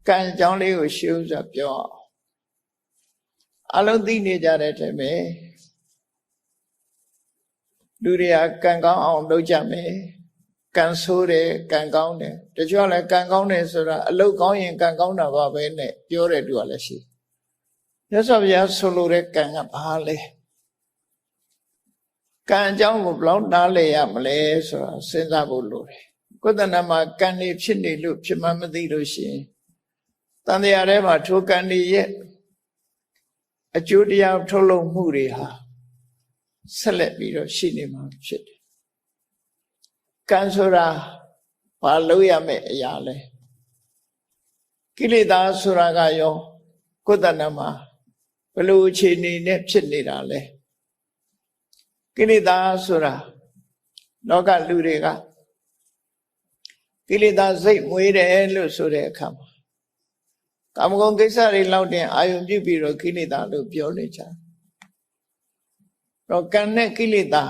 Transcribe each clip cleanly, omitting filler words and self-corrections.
ကံကြောင့်လေးကိုရှင်းဥစွာပြောအောင်အလုံးသိနေကြတဲ့ထဲမှာလူတွေကကံကောင်းအောင်လုပ်ကြမယ်ကံဆိုးတယ်ကံကောင်းတယ်တချို့လည်းကံကောင်းတယ်ဆိုတာအလုပ်ကောင်းရင်ကံကောင်းတာပါပဲနဲ့ပြောတဲ့သူကလည်းရှိမြတ်စွာဘုရားဆိုလိုတဲ့ကံကဘာလဲကံအကြောင်းကိုဘယ်လောက်နားလည်ရမလဲဆိုတာစဉ်းစားဖို့လိုတယ်ကိုယ်တဏ္ဍာမှာကံနေဖြစ်နေလို့ဖြစ်မှမသိလို့ရှိရင်တန်တရားထဲမှာထိုကံတွေရဲ့အကျိုးတရားထုတ်လုပ်မှုတွေဟာဆက်လက်ပြီးတော့ရှိနေမှာဖြစ်တယ်ကံဆိုတာဘာလို့ရမယ့်အရာလဲကိလေသာဆိုတာကရောကိုယ်တဏ္ဍာမှာဘယ်လိုအခြေအနေနဲ့ဖြစ်နေတာလဲကိလေသာဆိုတာလောကလူတွေကကိလေသာစိတ်မွေးတယ်လို့ဆိုတဲ့အခါမှာကာမဂုဏ်ကိစ္စတွေလောက်တင်အာယုံပြုပြီးတော့ကိလေသာလို့ပြောနေကြတော့ကံနဲ့ကိလေသာ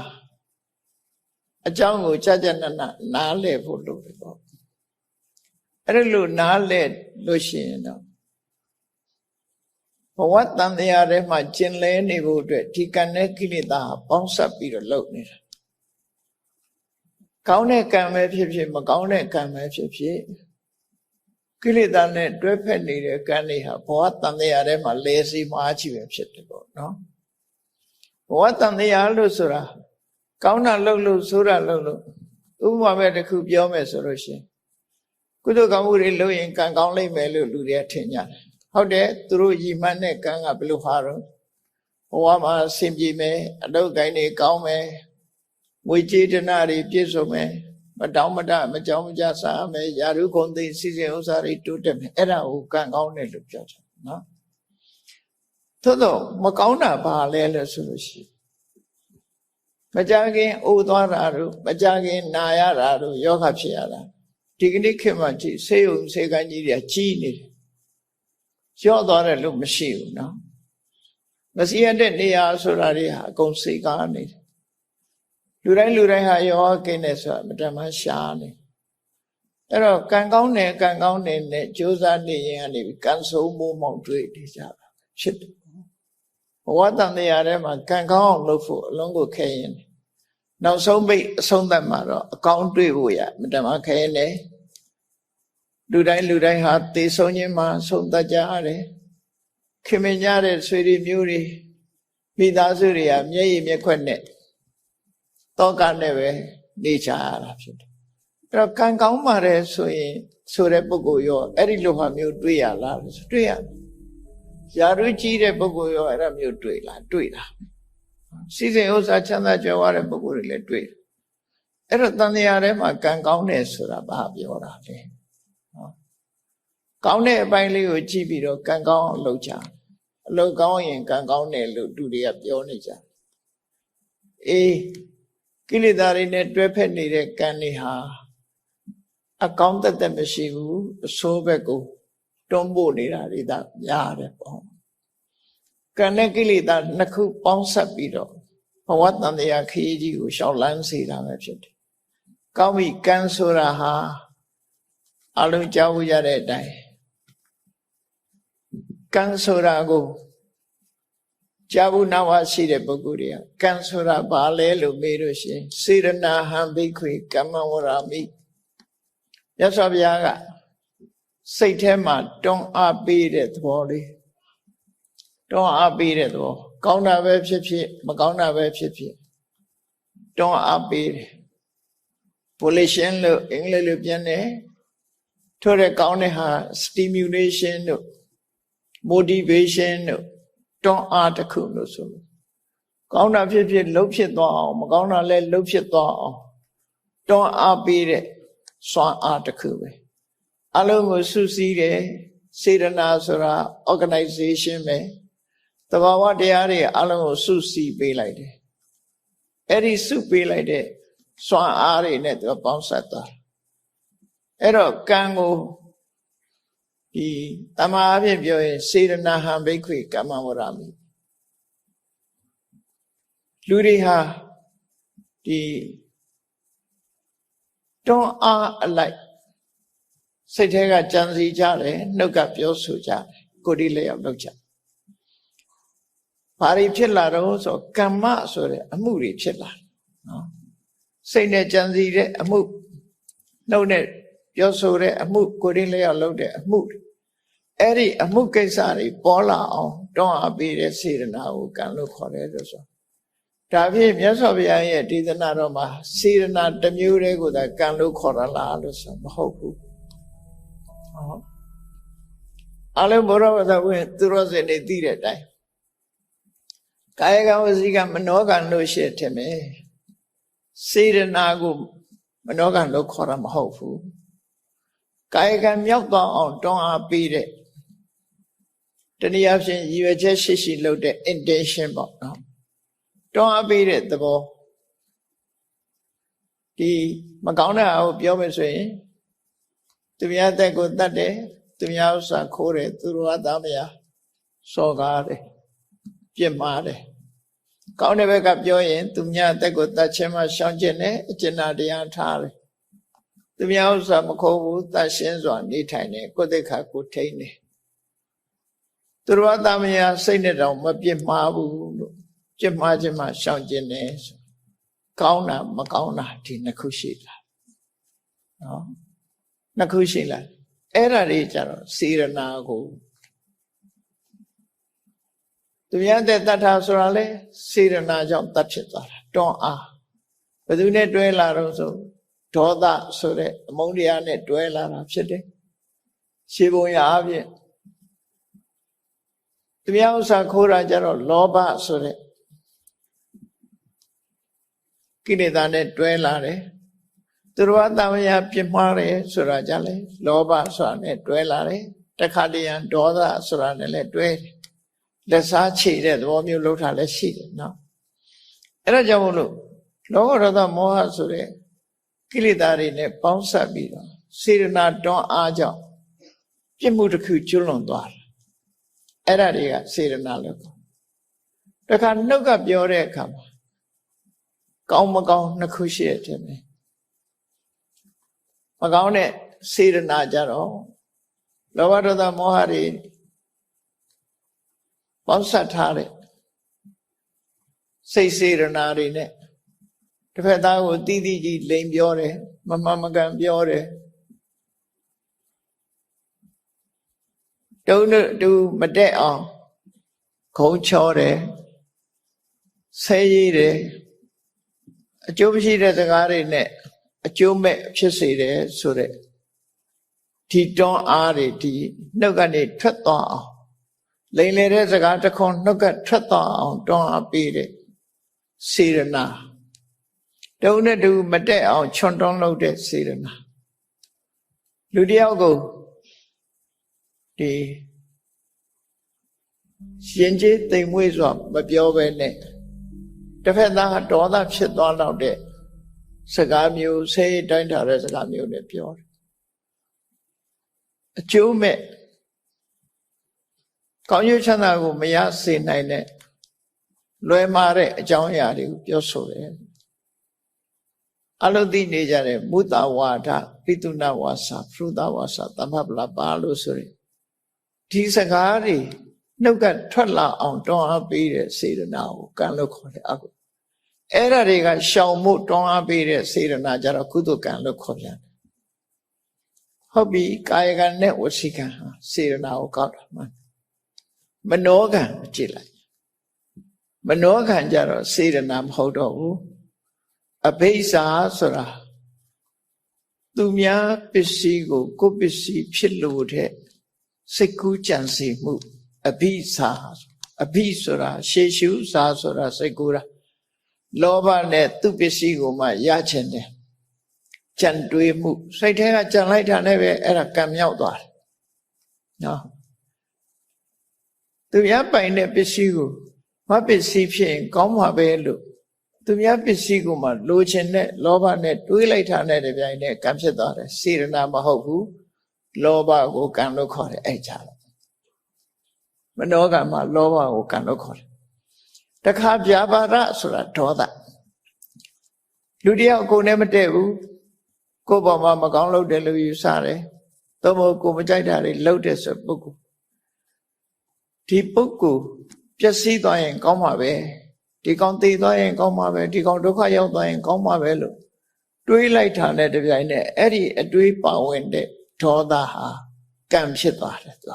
အကြောင်းကိုကြကြနနနားလည်ဖို့လိုတယ်ပေါ့အဲ့လိုနားလည်လို့ရှိရင်တော့ဘဝတန်တရားထဲမှာကျင်လဲနေဖို့အတွက်ဒီကံနဲ့ကိလေသာပေါင်းစပ်ပြီးတော့လုပ်နေတာကောင်းတဲ့ကံပဲဖြစ်ဖြစ်မကောင်းတဲ့ကံပဲဖြစ်ဖြစ်ကိလေသာနဲ့တွဲဖက်နေတဲ့ကံတွေဟာဘဝတန်တရားထဲမှာလဲစီမှားချီပဲဖြစ်တယ်ပေါ့နော်ဘဝတန်တရားလို့ဆိုတာကောင်းတာလုပ်လို့ဆိုးတာလုပ်လို့ဥပမာပဲတစ်ခုပြောမယ်ဆိုလို့ရှိရင်ကုသိုလ်ကောင်းမှုတွေလုပ်ရင်ကံကောင်းလိမ့်မယ်လို့လူတွေကထင်ကြတယ်ဟုတ်တယ်သူတို့ရည်မှန်းတဲ့ကံကဘယ်လိုဟာတော့ဘဝမှာဆင်ပြေမယ်အလုပ်ကိုင်းတွေကောင်းမယ်ငွေကြေးဒနာတွေပြည့်စုံမယ်မတောင်းမတမကြောင်းမကြစားမယ်ယာရုဂုဏ်သိစီစဉ်ဥစ္စာတွေတိုးတက်မယ်အဲ့ဒါကိုကံကောင်းတယ်လို့ပြောကြတယ်နော်သို့တော့မကောင်းတာဘာလဲလို့ဆိုလို့ရှိရင်မကြခင်အိုသွားတာတို့မကြခင်နာရတာတို့ယောဂဖြစ်ရတာဒီကနေ့ခေတ်မှာကြည့်ဆေးရုံဆေးကန်းကြီးတွေကြီးနေတယ်ကြော့သွားတယ်လို့မရှိဘူးနော်မစီရတဲ့နေရာဆိုတာတွေဟာအကုန်စိတ်ကားနေတယ်လူတိုင်းဟာယောဂကိန်းနဲ့ဆိုတာမတမရှားနေအဲ့တော့ကံကောင်းတယ်နဲ့ကြိုးစားနေရင်ကနေကံဆုံးမိုးမောင်တွေ့နေကြတာဖြစ်တယ်ဘဝတန်တရားထဲမှာကံကောင်းအောင်လုပ်ဖို့အလုံးကိုခဲရင်နောက်ဆုံးပိတ်အဆုံးသတ်မှာတော့အကောင်းတွေ့ဖို့ရမတမခဲရင်လေလူတိုင်းဟာသေဆုံးခြင်းမှာဆုံးသတ်ကြရတယ်ခင်မင်ကြတဲ့ဆွေတွေမျိုးတွေမိသားစုတွေကမျက်ရည်မျက်ခွက်နဲ့တောကနဲ့ပဲနေချရတာဖြစ်တယ်အဲ့တော့ကံကောင်းပါတယ်ဆိုရင်ဆိုတဲ့ပုဂ္ဂိုလ်ရောအဲ့ဒီလိုဟာမျိုးတွေ့ရလားတွေ့ရရာထူးကြီးတဲ့ပုဂ္ဂိုလ်ရောအဲ့ဒါမျိုးတွေ့လားတွေ့တာစီစဉ်ဥစ္စာချမ်းသာကြွယ်ဝတဲ့ပုဂ္ဂိုလ်တွေလည်းတွေ့တယ်အဲ့တော့တန်တရားထဲမှာကံကောင်းတယ်ဆိုတာဘာပြောတာလဲကောင်းတဲ့အပိုင်းလေးကိုကြည့်ပြီးတော့ကံကောင်းအောင်လုပ်ကြအလုပ်ကောင်းရင်ကံကောင်းတယ်လို့သူတွေကပြောနေကြအေးကိလေသာတွေနဲ့တွဲဖက်နေတဲ့ကံတွေဟာအကောင်းသက်မရှိဘူးအဆိုးဘက်ကိုတွန်းပို့နေတာတွေသာများတယ်ပေါ့ကံနဲ့ကိလေသာနှစ်ခုပေါင်းဆက်ပြီးတော့ဘဝတန်တရားခရီးကြီးကိုရှောင်လန်းစေတာပဲဖြစ်တယ်ကောင်းပြီကံဆိုတာဟာအလုံးကြားဝရတဲ့အတိုင်းကံဆိုတာကိုကြာဘူးနာဝရှိတဲ့ပုဂ္ဂိုလ်တွေကကံဆိုတာဘာလဲလို့မေးလို့ရှိရင်စေရနာဟံဘိက္ခွေကမ္မဝရာမိမြတ်စွာဘုရားကစိတ်ထဲမှာတွန်းအားပေးတဲ့သဘောလေးတွန်းအားပေးတဲ့သဘောကောင်းတာပဲဖြစ်ဖြစ်မကောင်းတာပဲဖြစ်ဖြစ်တွန်းအားပေးတယ် volition လို့အင်္ဂလိပ်လိုပြန်တယ်ထို့တဲ့ကောင်းတဲ့ဟာ stimulation တို့ motivation တို့တွန်းအားတစ်ခုလို့ဆိုလို့ကောင်းတာဖြစ်ဖြစ်လှုပ်ဖြစ်သွားအောင်မကောင်းတာလည်းလှုပ်ဖြစ်သွားအောင်တွန်းအားပေးတဲ့စွမ်းအားတစ်ခုပဲအလုံးကိုစုစည်းတယ်စေတနာဆိုတာ organization ပဲသဘာဝတရားတွေအလုံးကိုစုစည်းပေးလိုက်တယ်အဲ့ဒီစုပေးလိုက်တဲ့စွမ်းအားတွေနဲ့သူပေါင်းစပ်သွားအဲ့တော့ကံကိုဒီတမန်အဖြစ်ပြောရင်စေရနာဟံဘိက္ခွေကမ္မဝရမိလူတွေဟာဒီတွန်းအားအလိုက် စိတ်ထဲကကြံစီကြတယ်နှုတ်ကပြောဆိုကြတယ်ကိုယ်ဒီလျောက်လုပ်ကြဘာတွေဖြစ်လာတော့ဆိုကမ္မဆိုတဲ့အမှုတွေဖြစ်လာနော်စိတ်နဲ့ကြံစီတဲ့အမှုနှုတ်နဲ့ပြောဆိုတဲ့အမှုကိုယ်ဒီလျောက်လုပ်တဲ့အမှုအဲ့ဒီအမှုကိစ္စတွေပေါ်လာအောင်တွန်းအားပေးတဲ့စေတနာကိုကံလို့ခေါ်တယ်လို့ဆိုဒါဖြင့်မြတ်စွာဘုရားရဲ့ဒေသနာတော်မှာစေတနာတစ်မျိုးတည်းကိုသာကံလို့ခေါ်ရလားလို့ဆိုမဟုတ်ဘူးဟုတ်အလုံးဘောရဝသဝင်သူရောစင်နေသိတဲ့အတိုင်းကာယကံဝစီကံမနောကံလို့ရှိတယ်မယ်စေတနာကိုမနောကံလို့ခေါ်တာမဟုတ်ဘူးကာယကံမြောက်သွားအောင်တွန်းအားပေးတဲ့တနည်းအားဖြင့်ရည်ရွယ်ချက်ရှိရှိလုပ်တဲ့ intention ပေါ့နော်တွန်းအားပေးတဲ့သဘောဒီမကောင်းတဲ့အကိုပြောမယ်ဆိုရင်သူများတက်ကိုတတ်တယ်သူများဥစ္စာခိုးတယ်သူတို့ကသားမယားစော်ကားတယ်ပြစ်မှားတယ်ကောင်းတဲ့ဘက်ကပြောရင်သူများတက်ကိုတတ်ခြင်းမှရှောင်ကျင်တယ်အကျဉ်းတရားထားတယ်သူများဥစ္စာမခိုးဘူးတတ်ရှင်းစွာနေထိုင်တယ်ကိုယ်သက်ခါကိုထိန်းတယ်သူတို့ကသားမယားစိတ်နဲ့တောင်မပြစ်မှားဘူးလို့ပြစ်မှားခြင်းမှရှောင်ကျင်တယ်ဆိုကောင်းတာမကောင်းတာဒီနှစ်ခုရှိလားနော်နှစ်ခုရှိလားအဲ့ဒါတွေကြတော့စေရနာကိုသူများတဲ့တတ်တာဆိုတာလေစေရနာကြောင့်တတ်ဖြစ်သွားတာတွန်းအားဘယ်သူနဲ့တွဲလာတော့ဆိုဒေါသဆိုတဲ့အမုန်းတရားနဲ့တွဲလာတာဖြစ်တယ်ရှင်းပုံရအပြင်သူများဥစ္စာခိုးတာကြတော့လောဘဆိုတဲ့ကိလေသာနဲ့တွဲလာတယ်သူတော်ဘာသာမယာပြစ်မှားတယ်ဆိုတာကြလဲလောဘဆိုတာနဲ့တွဲလာတယ်တခါတည်းရန်ဒေါသဆိုတာနဲ့လည်းတွဲတယ်လက်စားချေတဲ့သဘောမျိုးလှုပ်တာလည်းရှိတယ်နော်အဲ့ဒါကြောင့်မို့လို့လောဘဒေါသမောဟဆိုတဲ့ကိလေသာတွေနဲ့ပေါင်းစပ်ပြီးတော့စေတနာတွန်းအားကြောင့်ပြစ်မှုတစ်ခုကျွလွန်သွားတယ်အဲ့ဒါတွေကစေတနာလို့ခေါ်တခါနှုတ်ကပြောတဲ့အခါမှာကောင်းမကောင်းနှစ်ခုရှိတယ်မယ်မကောင်းတဲ့စေတနာကြတော့လောဘဒေါသမောဟတွေပေါင်းစပ်ထားတဲ့စိတ်စေတနာတွေနဲ့တစ်ဖက်သားကိုတီးတီးကြီးလိန်ပြောတယ်မမှန်မကန်ပြောတယ်တုံးတူမတက်အောင်ခုံချောတယ်ဆဲရည်တယ်အကျိုးမရှိတဲ့စကားတွေနဲ့အကျိုးမဲ့ဖြစ်စေတယ်ဆိုတဲ့ဒီတွန်းအားတွေဒီနှုတ်ကနေထွက်သွားအောင်လိမ်လေတဲ့စကားတစ်ခွန်းနှုတ်ကထွက်သွားအောင်တွန်းအားပေးတဲ့စေရနာတုံးနဲ့တူမတက်အောင်ချွန်တွန်းလုပ်တဲ့စေရနာလူတယောက်ကိုဒီရှင်ကျေးတိမ်မွေးစွာမပြောဘဲနဲ့တစ်ဖက်သားဒေါသဖြစ်သွားတော့တဲ့စကားမျိုးဆဲတိုင်းထားတဲ့စကားမျိုးနဲ့ပြောတယ်အကျိုးမဲ့ကောင်းကျိုးချမ်းသာကိုမရစေနိုင်တဲ့လွယ်မာတဲ့အကြောင်းအရာတွေကိုပြောဆိုတယ်အလုသိနေကြတဲ့မုတ္တဝါဒပိတုဏဝါစာဖရုဒဝါစာသမ္မပလပါလို့ဆိုရင်ဒီစကားတွေနှုတ်ကထွက်လာအောင်တွန်းအားပေးတဲ့စေတနာကိုကံလို့ခေါ်တယ်အခုအဲ့ဒါတွေကရှောင်မှုတွန်းအားပေးတဲ့စေတနာကြတော့ကုသိုလ်ကံလို့ခေါ်ပြန်တယ်ဟုတ်ပြီကာယကံနဲ့ဝစီကံဟာစေတနာကိုကောက်တာမှန်မနောကံကိုကြည့်လိုက်မနောကံကြတော့စေတနာမဟုတ်တော့ဘူးအဘိဇ္ဇာဆိုတာသူများပစ္စည်းကိုကိုယ်ပစ္စည်းဖြစ်လို့တဲ့စိတ်ကူးကြံစီမှုအဘိဇ္ဇာအဘိဆိုတာရှေရှုဇာဆိုတာစိတ်ကူးတာလောဘနဲ့သူပစ္စည်းကိုမှရချင်တယ်ကြံတွေးမှုစိတ်ထဲကကြံလိုက်တာနဲ့ပဲအဲ့ဒါကံမြောက်သွားတယ်နော်သူများပိုင်တဲ့ပစ္စည်းကိုမပစ္စည်းဖြစ်ရင်ကောင်းမှာပဲလို့သူများပစ္စည်းကိုမှလိုချင်တဲ့လောဘနဲ့တွေးလိုက်တာနဲ့တပြိုင်တည်းကံဖြစ်သွားတယ်စေရနာမဟုတ်ဘူးလောဘကိုကံလို့ခေါ်တယ်အဲ့ကြတော့မနောကံမှာလောဘကိုကံလို့ခေါ်တယ်တခါဗျာပါဒဆိုတာဒေါသလူတယောက်ကိုယ်နဲ့မတည့်ဘူးကိုယ်ပေါ်မှာမကောင်းလုပ်တယ်လို့ယူဆတယ်သ သို့မဟုတ်ကိုမကြိုက်တာတွေလုပ်တဲ့ဆိုပုဂ္ဂိုလ်ဒီပုဂ္ဂိုလ်ပျက်စီးသွားရင်ကောင်းမှာပဲဒီကောင်သေသွားရင်ကောင်းမှာပဲဒီကောင်ဒုက္ခရောက်သွားရင်ကောင်းမှာပဲလို့တွေးလိုက်တာနဲ့တပြိုင်နက်အဲ့ဒီအတွေးပါဝင်တဲ့ဒေါသဟာကံဖြစ်သွားတယ်သူ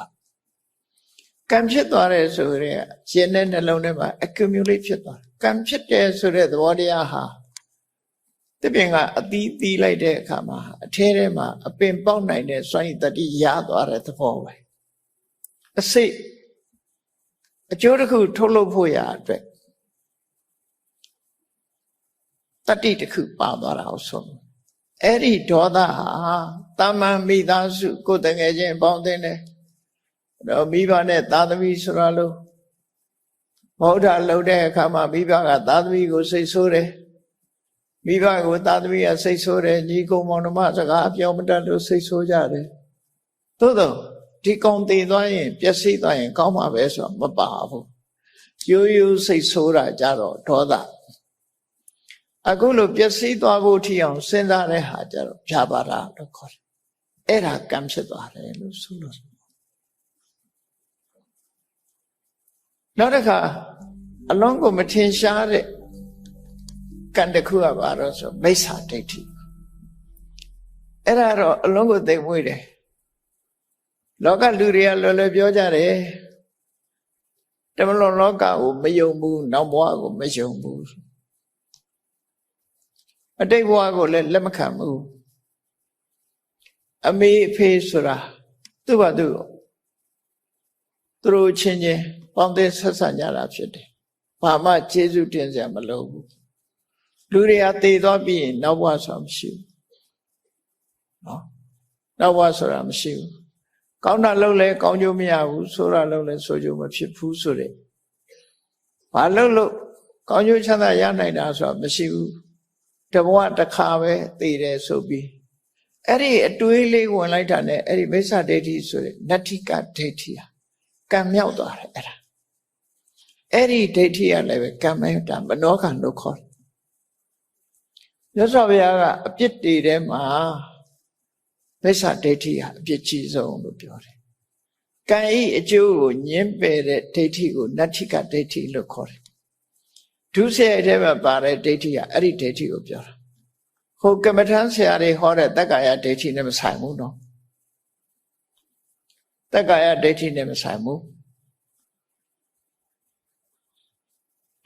ကံဖြစ်သွားတယ်ဆိုရဲရှင်တဲ့နှလုံးထဲမှာ accumulate ဖြစ်သွားတယ်ကံဖြစ်တယ်ဆိုတဲ့သဘောတရားဟာတပင်ကအသီးသီးလိုက်တဲ့အခါမှာအထဲထဲမှာအပင်ပေါက်နိုင်တဲ့စွမ်းရည်တတိရသွားတဲ့သဘောပဲအစိတ်အကျိုးတစ်ခုထုတ်လုပ်ဖို့ရအတွက်တတိတစ်ခုပါသွားတာအောင်ဆုံးအဲ့ဒီဒေါသဟာတာမန်မိသားစုကိုယ်တငယ်ချင်းပေါင်းတဲ့တော့မိဘနဲ့သားသမီးဆိုတာလို့မဟုတ်တာလုပ်တဲ့အခါမှာမိဘကသားသမီးကိုစိတ်ဆိုးတယ်မိဘကိုသားသမီးကစိတ်ဆိုးတယ်ညီကိုမောင်နှမစကားပြောမတတ်လို့စိတ်ဆိုးကြတယ်သို့တော့ဒီကောင်တည်သွားရင်ပျက်စီးသွားရင်ကောင်းမှာပဲဆိုတော့မပါဘူးရိုးရိုးစိတ်ဆိုးတာကြတော့ဒေါသအခုလိုပျက်စီးသွားဖို့ထီအောင်စဉ်းစားတဲ့ဟာကြတော့ဖြာပါတာလို့ခေါ်တယ်အဲ့ဒါကံဖြစ်သွားတယ်လို့ဆိုလို့နောက်တစ်ခါအလုံးကိုမထင်ရှားတဲ့ကံတစ်ခုကပါတော့ဆိုမိစ္ဆာဒိဋ္ဌိအဲ့ဒါတော့အလုံးကိုသိမွေးတယ်လောကလူတွေကလွယ်လွယ်ပြောကြတယ်တမလွန်လောကကိုမယုံဘူးနောက်ဘဝကိုမယုံဘူးအတိတ်ဘဝကိုလည်းလက်မခံဘူးအမေအဖေဆိုတာသူ့ဘာသူသူတို့ချင်းချင်းပေါင်းတဲ့ဆက်ဆံကြတာဖြစ်တယ်ဘာမှကျေးဇူးတင်စရာမလိုဘူးလူတွေကတည်သွားပြီးရင်နောက်ဘဝဆိုတာမရှိဘူးနော်နောက်ဘဝဆိုတာမရှိဘူးကောင်းတာလုပ်လဲကောင်းကျိုးမရဘူးဆိုးတာလုပ်လဲဆိုးကျိုးမဖြစ်ဘူးဆိုတဲ့ဘာလုပ်လို့ကောင်းကျိုးချမ်းသာရနိုင်တာဆိုတာမရှိဘူးတဘဝတစ်ခါပဲတည်တယ်ဆိုပြီးအဲ့ဒီအတွေးလေးဝင်လိုက်တာနဲ့အဲ့ဒီမိစ္ဆာဒိဋ္ဌိဆိုတဲ့နတ္ထိကဒိဋ္ဌိဟာကံမြောက်သွားတယ်အဲ့ဒီဒိဋ္ဌိကလည်းပဲကံမဲ့တာမနောကံလို့ခေါ်တယ်မြတ်စွာဘုရားကအပြစ်တွေထဲမှာမိစ္ဆာဒိဋ္ဌိဟာအပြစ်ကြီးဆုံးလို့ပြောတယ်ကံဤအကျိုးကိုညှင်းပယ်တဲ့ဒိဋ္ဌိကိုနတ္ထိကဒိဋ္ဌိလို့ခေါ်တယ်ဒုစရိုက်ထဲမှာပါတဲ့ဒိဋ္ဌိကအဲ့ဒီဒိဋ္ဌိကိုပြောတာဟိုကမ္မထမ်းဆရာတွေဟောတဲ့တက္ကာယဒိဋ္ဌိနဲ့မဆိုင်ဘူးနော်တက္ကာယဒိဋ္ဌိနဲ့မဆိုင်ဘူး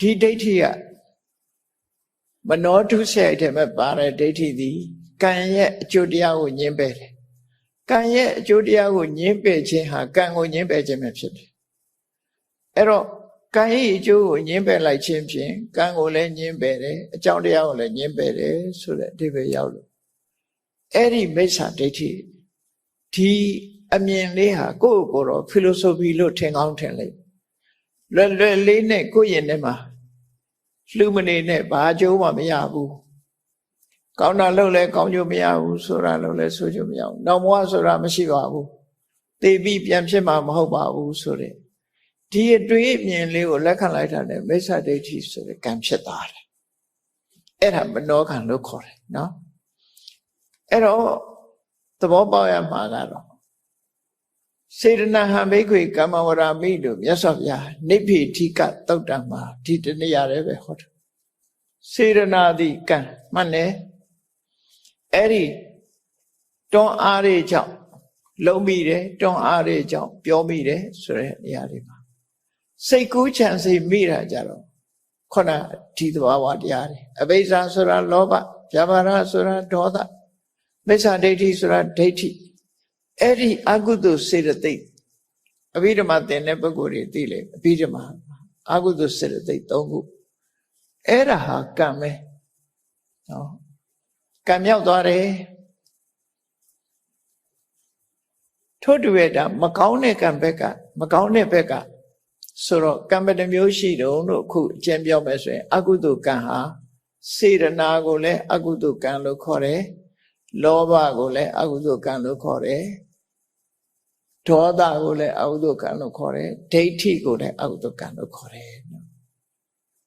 ဒီဒိဋ္ဌိကမနောဒုစရိုက်ထဲမှာပါတဲ့ဒိဋ္ဌိသည်ကံရဲ့အကျိုးတရားကိုညှင်းပယ်တယ်ကံရဲ့အကျိုးတရားကိုညှင်းပယ်ခြင်းဟာကံကိုညှင်းပယ်ခြင်းပဲဖြစ်တယ်အဲ့တော့ကံရဲ့အကျိုးကိုညှင်းပယ်လိုက်ခြင်းဖြင့်ကံကိုလည်းညှင်းပယ်တယ်အကြောင်းတရားကိုလည်းညှင်းပယ်တယ်ဆိုတဲ့အဓိပ္ပာယ်ရောက်လို့အဲ့ဒီမိစ္ဆာဒိဋ္ဌိဒီအမြင်လေးဟာကိုယ့်ကိုယ်တော့ philosophy လို့ထင်ကောင်းထင်လိုက်လွယ်လွယ်လေးနဲ့ကိုယ့်ရင်ထဲမှာလှူမနေနဲ့ဘာအကျိုးမှမရဘူးကောင်းတာလုပ်လဲကောင်းကျိုးမရဘူးဆိုတာလုပ်လဲဆိုကျိုးမရဘူးနောက်ဘဝဆိုတာမရှိပါဘူးသေပြီးပြန်ဖြစ်မှာမဟုတ်ပါဘူးဆိုတဲ့ဒီအတွေ့အမြင်လေးကိုလက်ခံလိုက်တာနဲ့မိစ္ဆာဒိဋ္ဌိဆိုတဲ့ကံဖြစ်သွားတယ်အဲ့ဒါမနောကံလို့ခေါ်တယ်နော်အဲ့တော့သဘောပေါက်ရမှာကတော့စေတနာဟံဘိက္ခွေကမ္မဝရမိလို့မြတ်စွာဘုရားနိဗ္ဗိထိကသုတ်တံမှာဒီတနည်းရတယ်ပဲဟောတယ်စေတနာသည်ကံမှန်တယ်အဲ့ဒီတွန်းအားတွေကြောင့်လုံးမိတယ်တွန်းအားတွေကြောင့်ပြောမိတယ်ဆိုတဲ့နေရာတွေမှာစိတ်ကူးချမ်းစိတ်မိတာကြတော့ခုနဒီသဘာဝတရားတွေအဘိဇ္ဇာဆိုတာလောဘဗျာပါဒဆိုတာဒေါသမိစ္ဆာဒိဋ္ဌိဆိုတာဒိဋ္ဌိအဲ့ဒီအကုသိုလ်စေတသိက်အဘိဓမ္မာသင်တဲ့ပုဂ္ဂိုလ်တွေသိလေအဘိဓမ္မာအကုသိုလ်စေတသိက်၃ခုအဲ့ဒါဟာကံပဲနော်ကံမြောက်သွားတယ်ထို့တူရဲ့ဒါမကောင်းတဲ့ကံဘက်ကမကောင်းတဲ့ဘက်ကဆိုတော့ကံဘယ်နှမျိုးရှိတုံးလို့အခုအကျဉ်းပြောမယ်ဆိုရင်အကုသိုလ်ကံဟာစေတနာကိုလည်းအကုသိုလ်ကံလို့ခေါ်တယ်လောဘကိုလည်းအကုသိုလ်ကံလို့ခေါ်တယ်ဒေါသကိုလည်းအကုသိုလ်ကံလို့ခေါ်တယ်ဒိဋ္ဌိကိုလည်းအကုသိုလ်ကံလို့ခေါ်တယ်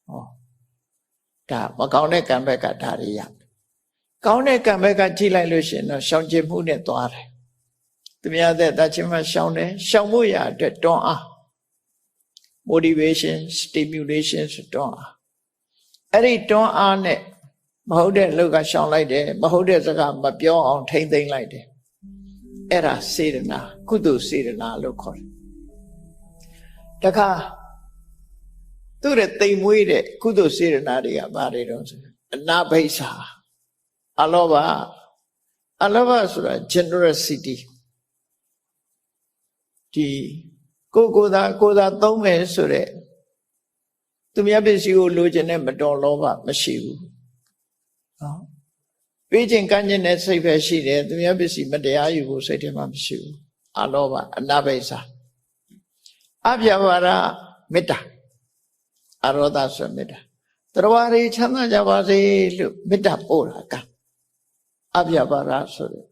ဟောဒါမကောင်းတဲ့ကံဘက်ကဒါတွေရကောင်းတဲ့ကံဘက်ကကြည့်လိုက်လို့ရှိရင်တော့ရှောင်ကျဉ်မှုနဲ့သွားတယ် သူများတဲ့တချင်းမှရှောင်တယ်ရှောင်မှုရအတွက်တွန်းအား motivation stimulation ဆိုတွန်းအားအဲ့ဒီတွန်းအားနဲ့မဟုတ်တဲ့လောက်ကရှောင်လိုက်တယ်မဟုတ်တဲ့စကားမပြောအောင်ထိမ့်သိမ့်လိုက်တယ်အဲ့ဒါစေတနာကုသိုလ်စေတနာလို့ခေါ်တယ်တခါသူ့ရဲ့တိမ်မွေးတဲ့ကုသိုလ်စေတနာတွေကဘာတွေတော့ဆိုအနာဘိဆာအလောဘဆိုတာ generosity ဒီကိုသာသုံးမယ်ဆိုတဲ့သူများပစ္စည်းကိုလိုချင်တဲ့မတော်လောဘမရှိဘူးနော်ပေးခြင်းကမ်းခြင်းနဲ့စိတ်ပဲရှိတယ်သူများပစ္စည်းမတရားယူဖို့စိတ်ထဲမှာမရှိဘူးအလောဘအနာဘိဆာအပြဘာရမေတ္တာအရောဒဆိုမေတ္တာတရားတွေချမ်းသာကြပါစေလို့မေတ္တာပို့တာကအပြဘာရဆိုတဲ့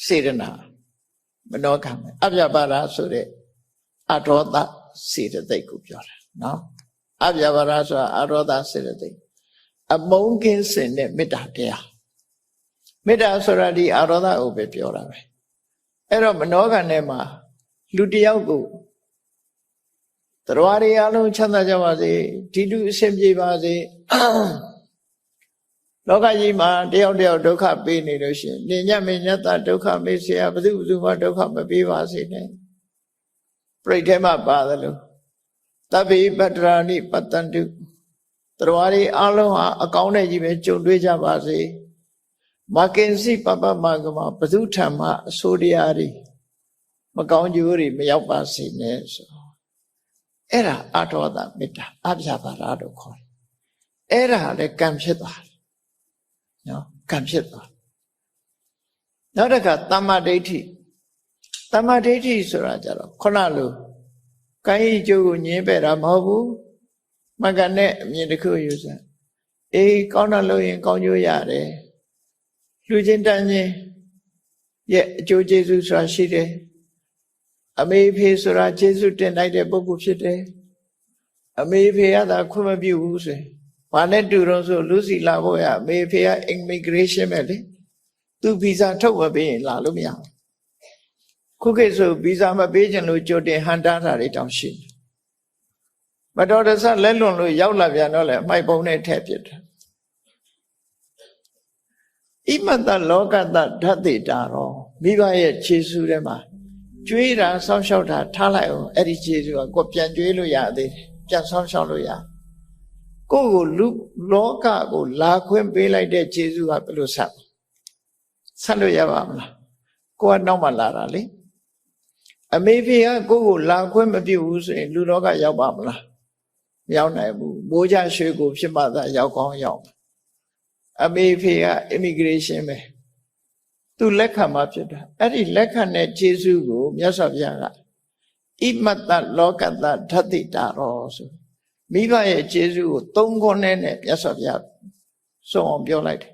စေတနာမနောကံအပြဘာရဆိုတဲ့အရောဒစေတသိက်ကိုပြောတာနော်အပြဘာရဆိုတာအရောဒစေတသိက်အမုန်းကင်းစင်တဲ့မေတ္တာတရားမေတ္တာဆိုတာဒီအရောဒကိုပဲပြောတာပဲအဲ့တော့မနောကံထဲမှာလူတယောက်ကိုတရားတွေအလုံးချမ်းသာကြပါစေဒီလူအဆင်ပြေပါစေလောကကြီးမှာတယောက်ဒုက္ခပေးနေလို့ရှိရင်နေညမေညတဒုက္ခမေ့เสียဘယ်သူမှဒုက္ခမပေးပါစေနဲ့ပြိဋ္ဌဲမှာပါတယ်လို့သဗ္ဗေပတ္တရာနိပတ္တန္တုတရားတွေအလုံးဟာအကောင်းတဲ့ကြီးပဲကြုံတွေ့ကြပါစေမကင်စီပပမကမဘသူထံမှအဆိုးတရားတွေမကောင်းကျိုးတွေမရောက်ပါစေနဲ့ဆိုအဲ့ဒါအထောဒမေတ္တာအပြဘာရလို့ခေါ်တယ်အဲ့ဒါလည်းကံဖြစ်သွားတယ်နော်ကံဖြစ်သွားနောက်တစ်ခါသမ္မာဒိဋ္ဌိဆိုတာကြတော့ခုနလိုကိုင်းကြီးကျိုးကိုညင်းပယ်တာမဟုတ်ဘူးမကနဲ့အမြင်တစ်ခုယူစမ်းအေးကောင်းတာလို့ရင်ကောင်းကျိုးရတယ်လူချင်းတန်းချင်းရဲ့အကျိုးကျေးဇူးဆိုတာရှိတယ်အမေဖေဆိုတာကျေးဇူးတင်လိုက်တဲ့ပုဂ္ဂိုလ်ဖြစ်တယ်အမေဖေကသာခွင့်မပြုဘူးဆိုရင်ဘာနဲ့တူတော့ဆိုလူစီလာဖို့ရအမေဖေက immigration ပဲလေသူဗီဇာထုတ်မပေးရင်လာလို့မရဘူးခုခေတ်ဆိုဗီဇာမပေးချင်လို့ကြိုတင်ဟန်တားတာတွေတောင်ရှိတယ်မတော်တဆလက်လွန်လို့ရောက်လာပြန်တော့လေအမိုက်ပုံနဲ့ထည့်ပစ်တယ်ဣမတ္တလောကတ္တဓာတိတာရောမိဘရဲ့ခြေဆုထဲမှာကျွေးတာစောင့်ရှောက်တာထားလိုက်အောင်အဲ့ဒီခြေဆုကကိုပြန်ကျွေးလို့ရသေးတယ်ပြန်စောင့်ရှောက်လို့ရကိုယ့်ကိုလူလောကကိုလာခွင့်ပေးလိုက်တဲ့ခြေဆုကဘယ်လိုဆက်လို့ရပါမလားကိုကနောက်မှလာတာလေအမေဖေကကိုယ့်ကိုလာခွင့်မပြုဘူးဆိုရင်လူလောကရောက်ပါမလားမရောက်နိုင်ဘူးမိုးချရွှေကိုဖြစ်မှသာရောက်ကောင်းရောက်အမေဖေက immigration ပဲသူလက်ခံမှဖြစ်တာအဲ့ဒီလက်ခံတဲ့ခြေဆုကိုမြတ်စွာဘုရားကဣမတ္တလောကတ္တဓာတိတာရောဆိုမိဘရဲ့ခြေဆုကိုသုံးခွန်းနဲ့မြတ်စွာဘုရားစုံအောင်ပြောလိုက်တယ်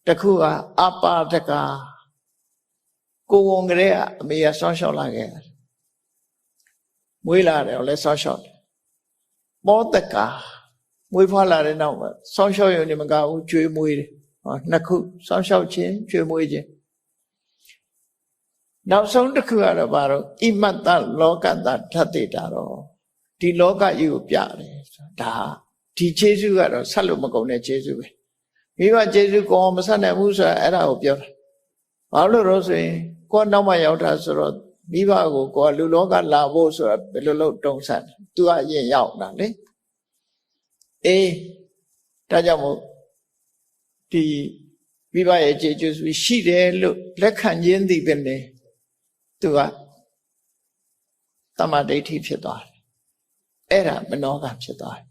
တခုကအပါဒကကိုဝန်ကလေးကအမေကဆောင်းလျှောက်လာခဲ့တယ်မွေးလာတယ်လည်းဆောင်းလျှောက်တယ်မောတကမွေးဖွားလာတဲ့နောက်မှာဆောင်းလျှောက်ရုံနဲ့မကဘူးကျွေးမွေးတယ်နှစ်ခုဆောင်းလျှောက်ခြင်းကျွေးမွေးခြင်းနောက်ဆုံးတစ်ခုကတော့ဘာလို့ဣမတ္တလောကတ္တဓာတိတာတော့ဒီလောကကြီးကိုပြတယ်ဒါဒီခြေဆုကတော့ဆက်လို့မကုန်တဲ့ခြေဆုပဲမိဘခြေဆုကောမဆက်နိုင်ဘူးဆိုတာအဲ့ဒါကိုပြောတာဘာလို့လို့ဆိုရင်ကိုယ်နောက်မှရောက်တာဆိုတော့မိဘကိုကိုယ်လူလောကလာဖို့ဆိုတာဘယ်လိုလုပ်တုံးဆန်းသူကအရင်ရောက်တာလေအေးဒါကြောင့်မို့ဒီမိဘရဲ့ခြေဆုရှိတယ်လို့လက်ခံခြင်းသည်ပဲလေသူကသမ္မာဒိဋ္ဌိဖြစ်သွားတယ်အဲ့ဒါမနောကဖြစ်သွားတယ်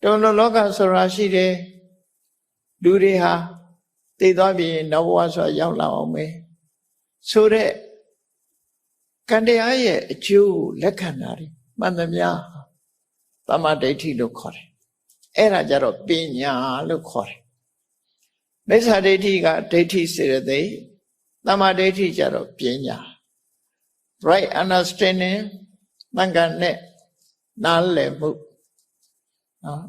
တုံလောကဆိုတာရှိတယ်လူတွေဟာသိသွားပြီးနောက်ဘဝဆိုတာရောက်လာအောင်မယ်ဆိုတဲ့ကံတရားရဲ့အကျိုးလက်ခံတာတွေမှန်သမျှသမ္မာဒိဋ္ဌိလို့ခေါ်တယ်အဲ့ဒါကြတော့ပညာလို့ခေါ်တယ်မိစ္ဆာဒိဋ္ဌိကဒိဋ္ဌိစေတသိက်သမ္မာဒိဋ္ဌိကြတော့ပညာ right understanding မှန်ကန်တဲ့နားလည်မှုနော်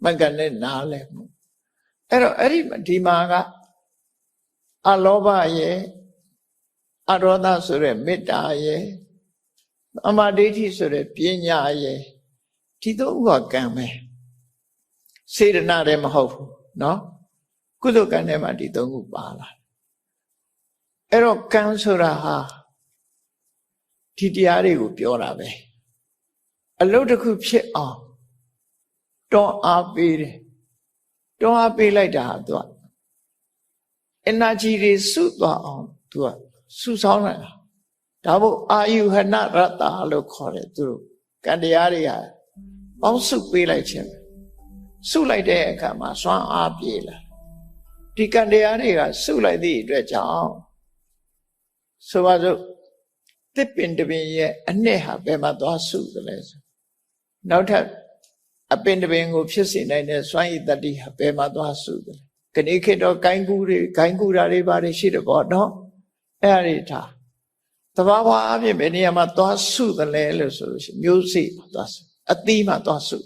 မှန်ကန်တဲ့နားလည်မှုအဲ့တော့အဲ့ဒီမှာကအလောဘရဲ့ အရောဒဆိုတဲ့မေတ္တာရဲ့သမာဓိဋ္ဌိဆိုတဲ့ပညာရဲ့ဒီသုံးခုကကံပဲစေတနာလည်းမဟုတ်ဘူးနော်ကုသိုလ်ကံထဲမှာဒီသုံးခုပါလာအဲ့တော့ကံဆိုတာဟာဒီတရားတွေကိုပြောတာပဲအလုပ်တစ်ခုဖြစ်အောင်တွန်းအားပေးတယ်တွန်းအားပေးလိုက်တာဟာသူက energy တွေစုသွားအောင်သူကစုဆောင်းလိုက်တာဒါမို့အာယုဟနရတ္တလို့ခေါ်တယ်သူတို့ကံတရားတွေဟာပေါင်းစုပေးလိုက်ခြင်းစုလိုက်တဲ့အခါမှာစွမ်းအားပြေလာဒီကံတရားတွေကစုလိုက်သည့်အတွက်ကြောင့်ဆိုပါစို့တစ်ပင်တစ်ပင်ရဲ့အနှစ်ဟာဘယ်မှာသွားစုသလဲဆိုနောက်ထပ်အပင်တစ်ပင်ကိုဖြစ်စေနိုင်တဲ့စွမ်းရည်တတ္တိဟာဘယ်မှာသွားစုသလဲခဏခေတ်တော့ဂိုင်းကူတာတွေပါတယ်ရှိတယ်ပေါ့နော်အဲ့ဒါတွေထားသဘာဝအပြင်ဘယ်နေရာမှာသွားစုသလဲလို့ဆိုလို့ရှိရင်မျိုးစေ့မှာသွားစုအသီးမှာသွားစု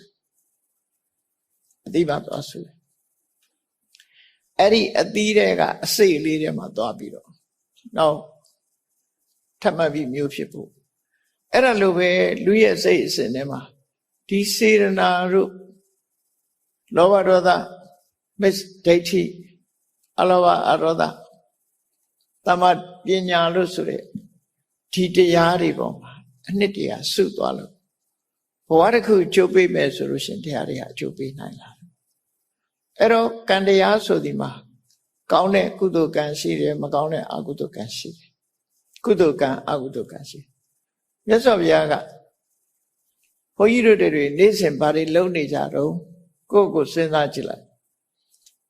အသီးမှာသွားစုအဲ့ဒီအသီးတွေကအစိတ်လေးတွေမှာသွားပြီးတော့နောက်ထပ်မှတ်ပြီးမျိုးဖြစ်ဖို့အဲ့ဒါလိုပဲလူရဲ့စိတ်အစဉ်ထဲမှာဒီစေရနာတို့လောဘဒေါသမစ္ဒိဋ္ဌိအလောဘအရောဒတမပညာလို့ဆိုတဲ့ဒီတရားတွေပေါ်မှာအနှစ်တရားစုသွားလို့ဘဝတစ်ခုကျုပ်ပေးမယ်ဆိုလို့ရှင်တရားတွေဟာကျုပ်ပေးနိုင်လားအဲ့တော့ကံတရားဆိုဒီမှာကောင်းတဲ့ကုသိုလ်ကံရှိတယ်မကောင်းတဲ့အကုသိုလ်ကံရှိတယ်ကုသိုလ်ကံအကုသိုလ်ကံရှိမြတ်စွာဘုရားကဘုန်းကြီးတို့တွေနေ့စဉ်ဘာတွေလုပ်နေကြတော့ကိုယ့်ကိုစဉ်းစားကြည့်လိုက်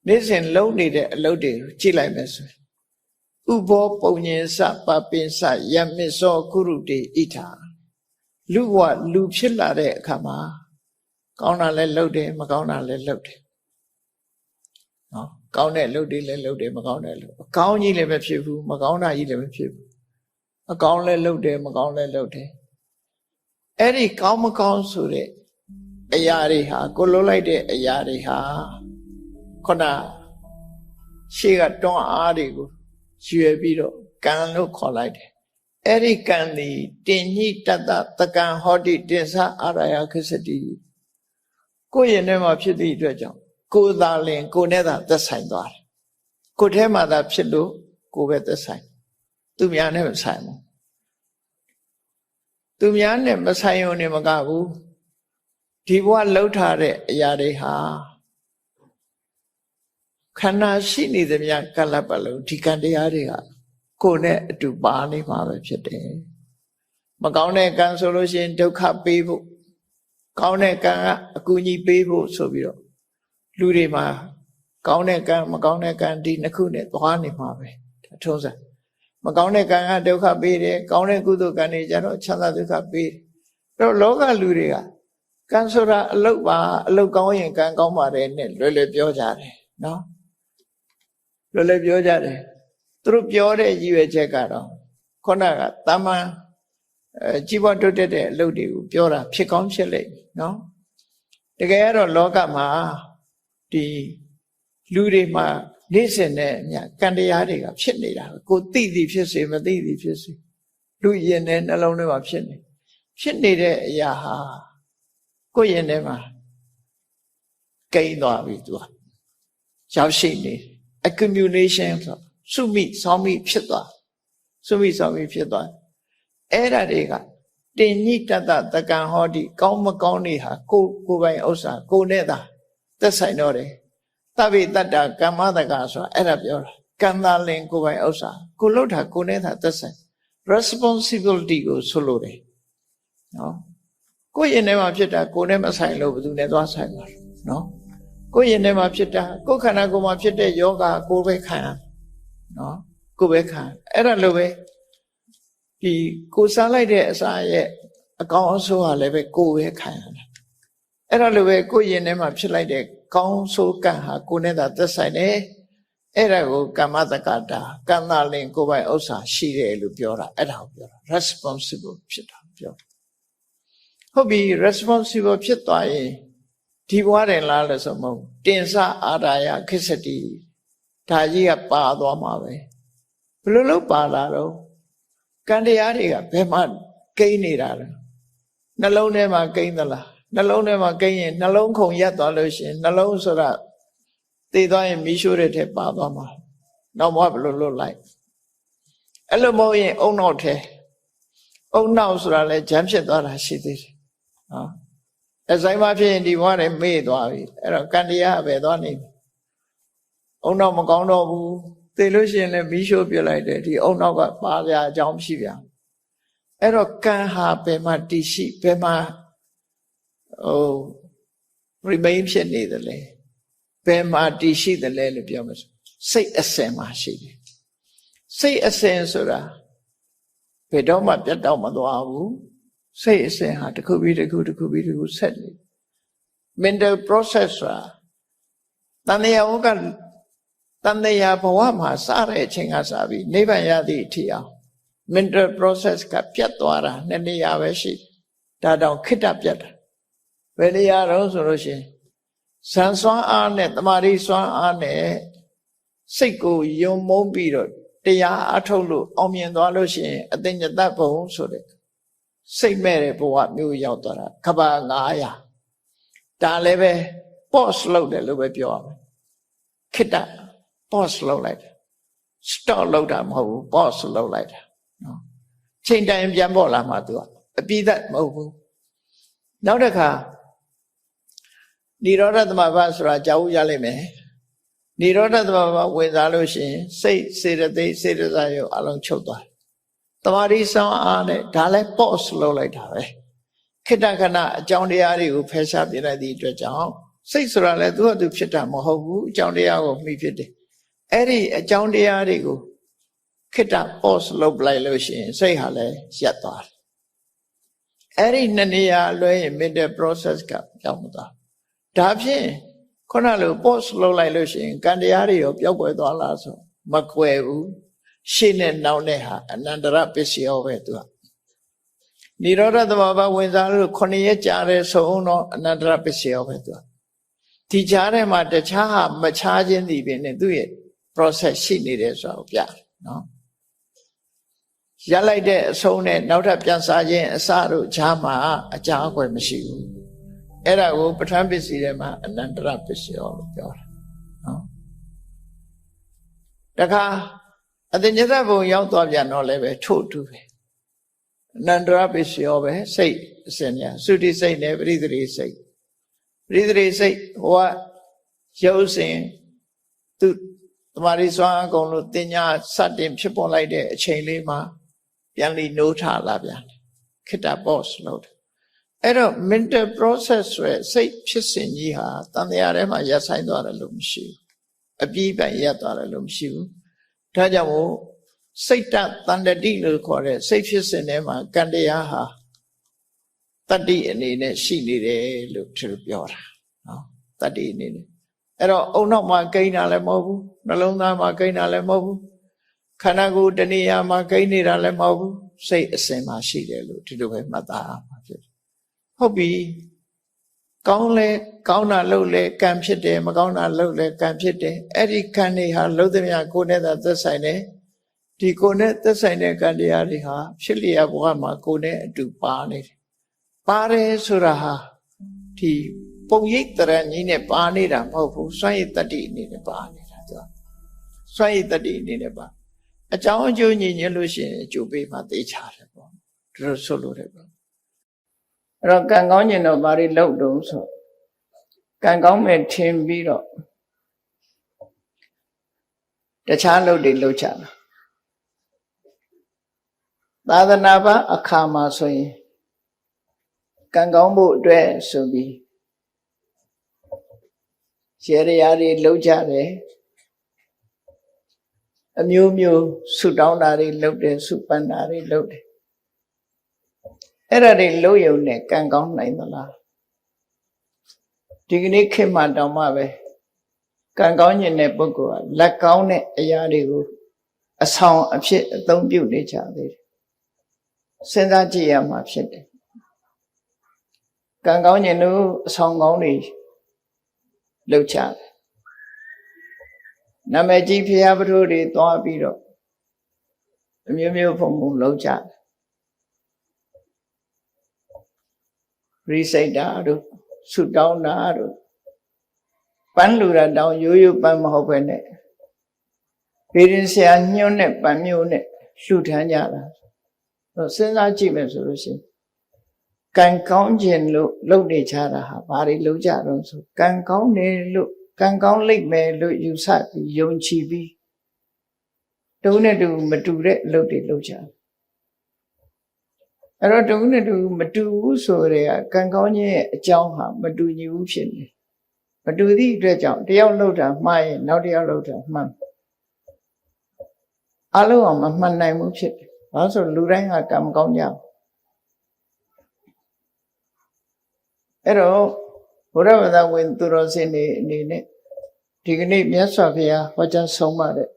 နေ့စဉ်လုပ်နေတဲ့အလုပ်တွေကိုကြည့်လိုက်မယ်ဆိုရင်ဥဘောပုံညင်စပပင်စယမစ္စောကုရုတေဣထာလူဘဝလူဖြစ်လာတဲ့အခါမှာကောင်းတာလည်းလုပ်တယ်မကောင်းတာလည်းလုပ်တယ်နော်ကောင်းတဲ့လုပ်တွေလည်းလုပ်တယ်မကောင်းတဲ့လုပ်အကောင်းကြီးလည်းမဖြစ်ဘူးမကောင်းတာကြီးလည်းမဖြစ်ဘူးအကောင်းလည်းလုပ်တယ်မကောင်းလည်းလုပ်တယ်အဲ့ဒီကောင်းမကောင်းဆိုတဲ့အရာတွေဟာကိုလှုပ်လိုက်တဲ့အရာတွေဟာခုနရှေ့ကတွန်းအားတွေကိုရွယ်ပြီးတော့ကံလို့ခေါ်လိုက်တယ်အဲ့ဒီကံဒီတင်ညိတတတကံဟောတိတင်္စအာရယခစ္စတိကိုယ့်ရင်ထဲမှာဖြစ်သည့်အတွက်ကြောင့်ကိုယ်သာလင်ကိုယ်နဲ့သာသက်ဆိုင်သွားတယ်ကိုယ်ထဲမှာသာဖြစ်လို့ကိုယ်ပဲသက်ဆိုင်သူများနဲ့မဆိုင်ဘူးသူများနဲ့မဆိုင်ရုံနဲ့မကဘူးဒီဘဝလှုပ်ထားတဲ့အရာတွေဟာခန္ဓာရှိနေသမျှကလပ်ပလုံးဒီကံတရားတွေကကိုယ်နဲ့အတူပါနေမှာပဲဖြစ်တယ်မကောင်းတဲ့ကံဆိုလို့ရှိရင်ဒုက္ခပေးဖို့ကောင်းတဲ့ကံကအကူအညီပေးဖို့ဆိုပြီးတော့လူတွေမှာကောင်းတဲ့ကံမကောင်းတဲ့ကံဒီနှစ်ခုနဲ့သွားနေမှာပဲအထုံးစံမကောင်းတဲ့ကံကဒုက္ခပေးတယ်ကောင်းတဲ့ကုသိုလ်ကံတွေကျတော့ချမ်းသာဒုက္ခပေးတယ်အဲ့တော့လောကလူတွေကကံဆိုတာအလုတ်ပါအလုတ်ကောင်းရင်ကံကောင်းပါတယ်နဲ့လွယ်လွယ်ပြောကြတယ်နော်လွယ်လွယ်ပြောကြတယ်သူတို့ပြောတဲ့ရည်ရွယ်ချက်ကတော့ခုနကတမန်ကြီးပွားတိုးတက်တဲ့အလုပ်တွေကိုပြောတာဖြစ်ကောင်းဖြစ်လိမ့်နော်တကယ်ကတော့လောကမှာဒီလူတွေမှာနေ့စဉ်နဲ့အမျှကံတရားတွေကဖြစ်နေတာကိုသိသည်ဖြစ်စေမသိသည်ဖြစ်စေလူရင်နဲ့နှလုံးထဲမှာဖြစ်နေတဲ့အရာဟာကိုယ်ရင်ထဲမှာကိန်းသွားပြီသူကရောက်ရှိနေ accumulation ဆိုစုမိဆောင်းမိဖြစ်သွားစုမိဆောင်းမိဖြစ်သွားအဲ့ဒါတွေကတင်ညိတတတကံဟောတိကောင်းမကောင်းတွေဟာကိုယ်ပိုင်ဥစ္စာကိုယ်နဲ့သာသက်ဆိုင်တော့တယ်သဗ္ဗေတ္တကမ္မတကဆိုတာအဲ့ဒါပြောတာကံသာလင်ကိုယ်ပိုင်ဥစ္စာကိုလှုပ်တာကိုယ်နဲ့သာသက်ဆိုင် responsibility ကိုဆိုလိုတယ်နော်ကိုယ်ရင်ထဲမှာဖြစ်တာကိုယ်နဲ့မဆိုင်လို့ဘယ်သူနဲ့သွားဆိုင်မှာနော်ကိုယ်ရင်ထဲမှာဖြစ်တာကိုယ်ခန္ဓာကိုယ်မှာဖြစ်တဲ့ယောဂကိုယ်ပဲခံရနော်ကိုယ်ပဲခံအဲ့ဒါလိုပဲဒီကိုစားလိုက်တဲ့အစာရဲ့အကောင်အဆိုးဟာလည်းပဲကိုယ်ပဲခံရတယ်အဲ့ဒါလိုပဲကိုယ်ရင်ထဲမှာဖြစ်လိုက်တဲ့ကောင်းဆိုးကံဟာကိုယ်နဲ့သာသက်ဆိုင်တယ်အဲ့ဒါကိုကမ္မတက္ကတာကံသာလင်ကိုယ်ပိုင်ဥစ္စာရှိတယ်လို့ပြောတာအဲ့ဒါကိုပြောတာ responsible ဖြစ်တာပြောဟုတ်ပြီ responsible ဖြစ်သွားရင်ဒီဘဝတယ်လားလို့ဆိုမဟုတ်တင်္စအာရယခစ္စတိဒါကြီးကပါသွားမှာပဲဘယ်လိုလုပ်ပါလာတော့ ကံတရားတွေကဘယ်မှာကိန်းနေတာလဲနှလုံးထဲမှာကိန်းသလားနှလုံးထဲမှာကိန်းရင်နှလုံးခုန်ရက်သွားလို့ရှိရင်နှလုံးဆိုတာသိသွားရင်မီးရှို့တဲ့ထဲပါသွားမှာနောက်ဘယ်လိုလွတ်လိုက်အဲ့လိုမဟုတ်ရင်အုံနောက်ထဲအုံနောက်ဆိုတာလဲဂျမ်းဖြစ်သွားတာရှိသေးတယ်နော်အဆိုင်မှာဖြစ်ရင်ဒီဘဝနဲ့မေ့သွားပြီအဲ့တော့ကံတရားပဲသွားနေပြီအုံနောက်မကောင်းတော့ဘူးသိလို့ရှိရင်လည်းမီးရှို့ပြလိုက်တယ်ဒီအုံနောက်ကပါကြအကြောင်းဖြစ်ပြန်အဲ့တော့ကံဟာဘယ်မှာတည်ရှိဘယ်မှာremain ဖြစ်နေတယ်လဲဘယ်မှာတည်ရှိတယ်လဲလို့ပြောမှာစိတ်အစဉ်မှာရှိတယ်စိတ်အစဉ်ဆိုတာဘယ်တော့မှပြတ်တော့မသွားဘူးစိတ်အစဉ်ဟာတစ်ခုပြီးတစ်ခုတစ်ခုပြီးတစ်ခုဆက်နေ mental process ဆိုတာတဏှာဝကတဏှာဘဝမှာစတဲ့အချိန်ကစပြီးနိဗ္ဗာန်ရသည့်အထိအောင် mental process ကပြတ်သွားတာနှစ်နေရာပဲရှိဒါတောင်ခိတ္တပြတ်တာဘယ်နေရာတော့ဆိုလို့ရှိရင်ဇန်စွမ်းအားနဲ့တမာရီစွမ်းအားနဲ့စိတ်ကိုယုံမုန်းပြီးတော့တရားအထုတ်လို့အောင်မြင်သွားလို့ရှိရင်အတ္တညတဘုံဆိုတဲ့စိတ်မဲ့တဲ့ဘဝမျိုးရောက်သွားတာကဘာ900ဒါလည်းပဲ pause လုပ်တယ်လို့ပဲပြောရမယ်ခိတ္တ pause လုပ်လိုက်တယ် stop လုပ်တာမဟုတ်ဘူး pause လုပ်လိုက်တာနော်ချိန်တိုင်းပြန်ပေါ်လာမှသူကအပြည့်သက်မဟုတ်ဘူးနောက်တစ်ခါនិရောဓသမဘာဆိုတာကြားဦးရလိမ့်မယ်និရောဓသမဘာဝင်စားလို့ရှိရင်စိတ်စေတသိက်စေတစာရုပ်အလုံးချုပ်သွားတယ်တမာရီဆောင်အားနဲ့ဒါလည်း pause လုပ်လိုက်တာပဲခိတ္တခဏအကြောင်းတရားတွေကိုဖယ်ရှားပြလိုက်သည့်အတွက်ကြောင့်စိတ်ဆိုတာလည်းသူ့ဟာသူဖြစ်တာမဟုတ်ဘူးအကြောင်းတရားကိုမှီဖြစ်တယ်အဲ့ဒီအကြောင်းတရားတွေကိုခိတ္တ pause လုပ်လိုက်လို့ရှိရင်စိတ်ဟာလည်းရပ်သွားတယ်အဲ့ဒီနှစ်နေရာလွဲရင် mental process ကပြောင်းမသွားဒါဖြင့်ခုနလို pause လုပ်လိုက်လို့ရှိရင်ကံတရားတွေရောပျောက်ကွယ်သွားလားဆိုမကွယ်ဘူးရှေ့နဲ့နောက်နဲ့ဟာအနန္တရပစ္စယောပဲသူကនិရောဓသမဘာဝင်စားလို့9ရက်ကြာတဲ့ဆုံးတော့အနန္တရပစ္စယောပဲသူကဒီကြားထဲမှာတခြားဟာမခြားခြင်းဒီပင်နဲ့သူ့ရဲ့ process ရှိနေတယ်ဆိုတာကိုပြတယ်နော်ရလိုက်တဲ့အဆုံးနဲ့နောက်ထပ်ပြန်စားခြင်းအစတို့ခြားမှာအကြာအကွယ်မရှိဘူးအဲ့ဒါကိုပဋ္ဌာန်းပစ္စည်းထဲမှာအနန္တရပစ္စယောလို့ပြောတာနော်တခါအတ္တညတဘုံရောက်သွားပြန်တော့လည်းပဲထို့တူပဲအနန္တရပစ္စယောပဲစိတ်အစဉ်ညာသုတိစိတ်နဲ့ပရိသေရိစိတ်ပရိသေရိစိတ်ဟိုကရုပ်စဉ်သူတမာရီစွမ်းအကုန်လို့တင်ညာစတင်ဖြစ်ပေါ်လိုက်တဲ့အချိန်လေးမှာပြန်လီနိုးထလာပြန်ခိတ္တ pause လုပ်တယ်အဲ့တော့ mental process ဆိုရယ်စိတ်ဖြစ်စဉ်ကြီးဟာတန်တရားထဲမှာရပ်ဆိုင်သွားတယ်လို့မရှိဘူးအပြည့်ပိုင်ရပ်သွားတယ်လို့မရှိဘူးဒါကြောင့်မို့စိတ်တတန္တတိလို့ခေါ်တဲ့စိတ်ဖြစ်စဉ်ထဲမှာကံတရားဟာတတ္တိအနေနဲ့ရှိနေတယ်လို့သူပြောတာနော်တတ္တိအနေနဲ့အဲ့တော့အုံနောက်မှာကိန်းတာလည်းမဟုတ်ဘူးနှလုံးသားမှာကိန်းတာလည်းမဟုတ်ဘူးခန္ဓာကိုယ်တဏှာမှာကိန်းနေတာလည်းမဟုတ်ဘူးစိတ်အစဉ်မှာရှိတယ်လို့ဒီလိုပဲမှတ်သားရမှာဖြစ်တယ်ဟုတ်ပြီကောင်းလဲကောင်းတာလုပ်လဲကံဖြစ်တယ်မကောင်းတာလုပ်လဲကံဖြစ်တယ်အဲ့ဒီကံတွေဟာလုံးသမျှကိုယ်နဲ့သာသက်ဆိုင်တယ်ဒီကိုယ်နဲ့သက်ဆိုင်တဲ့ကံတရားတွေဟာဖြစ်လျက်ဘဝမှာကိုယ်နဲ့အတူပါနေတယ်ပါတယ်ဆိုတာဟာဒီပုံရိပ်တရံကြီးနဲ့ပါနေတာမဟုတ်ဘူးစွန့်ရည်တတ္တိအနေနဲ့ပါနေတာသူကစွန့်ရည်တတ္တိအနေနဲ့ပါအကြောင်းအကျိုးညီညွတ်လို့ရှိရင်အကျိုးပေးမှသိချတယ်ပေါ့သူတို့ဆိုလို့တယ်ပေါ့အဲ့တော့ကံကောင်းကျင်တော့ဘာတွေလုပ်တုံးဆိုကံကောင်းမဲ့ထင်ပြီးတော့တခြားလုပ်တွေလုပ်ချတာသာသနာ့ဘာအခါမှာဆိုရင်ကံကောင်းဖို့အတွက်ဆိုပြီးရေရရာတွေလုပ်ကြတယ်အမျိုးမျိုးဆုတောင်းတာတွေလုပ်တယ်ဆုပန်းတာတွေလုပ်တယ်အဲ့ဒါတွေလုပ်ရုံနဲ့ကံကောင်းနိုင်သလားဒီကနေ့ခေတ်မှာတောင်မှပဲကံကောင်းခြင်းတဲ့ပုဂ္ဂိုလ်ကလက်ကောင်းတဲ့အရာတွေကိုအဆောင်အဖြစ်အသုံးပြုနေကြသေးတယ်စဉ်းစားကြည့်ရမှာဖြစ်တယ်ကံကောင်းခြင်းတို့အဆောင်ကောင်းတွေလုပ်ကြတယ်နာမည်ကြီးဖျားပထိုးတွေသွားပြီးတော့ အမျိုးမျိုးဖုံဖုံလောက်ကြရိစိတ်တာတို့ဆုတောင်းတာတို့ပန်းလူရတောင်းရိုးရိုးပန်းမဟုတ်ပဲနဲ့ဘေးရင်ဆရာညွှန်းတဲ့ပန်းမျိုးနဲ့လှူထမ်းကြတာစဉ်းစားကြည့်မယ်ဆိုလို့ရှိရင်ကံကောင်းခြင်းလို့လုပ်နေကြတာဟာဘာတွေလုပ်ကြတော့ဆိုကံကောင်းတယ်လို့ကံကောင်းလိမ့်မယ်လို့ယူဆပြီးယုံကြည်ပြီးတုံးနဲ့တူမတူတဲ့အလုပ်တွေလုပ်ကြတယ်အဲ့တော့တုံးနဲ့တူမတူဘူးဆိုရဲကံကောင်းခြင်းရဲ့အကြောင်းဟာမတူညီဘူးဖြစ်နေမတူသည့်အတွက်ကြောင့်တယောက်လုပ်တာမှားရင်နောက်တစ်ယောက်လုပ်တာမှန်အလုံးအောင်မမှန်နိုင်ဘူးဖြစ်တယ်ဘာလို့ဆိုလူတိုင်းကကံမကောင်းကြဘူးအဲ့တော့ဘုရားဘာသာဝင်သူတော်စင်တွေအနေနဲ့ဒီကနေ့မြတ်စွာဘုရားဟောကြားဆုံးမတဲ့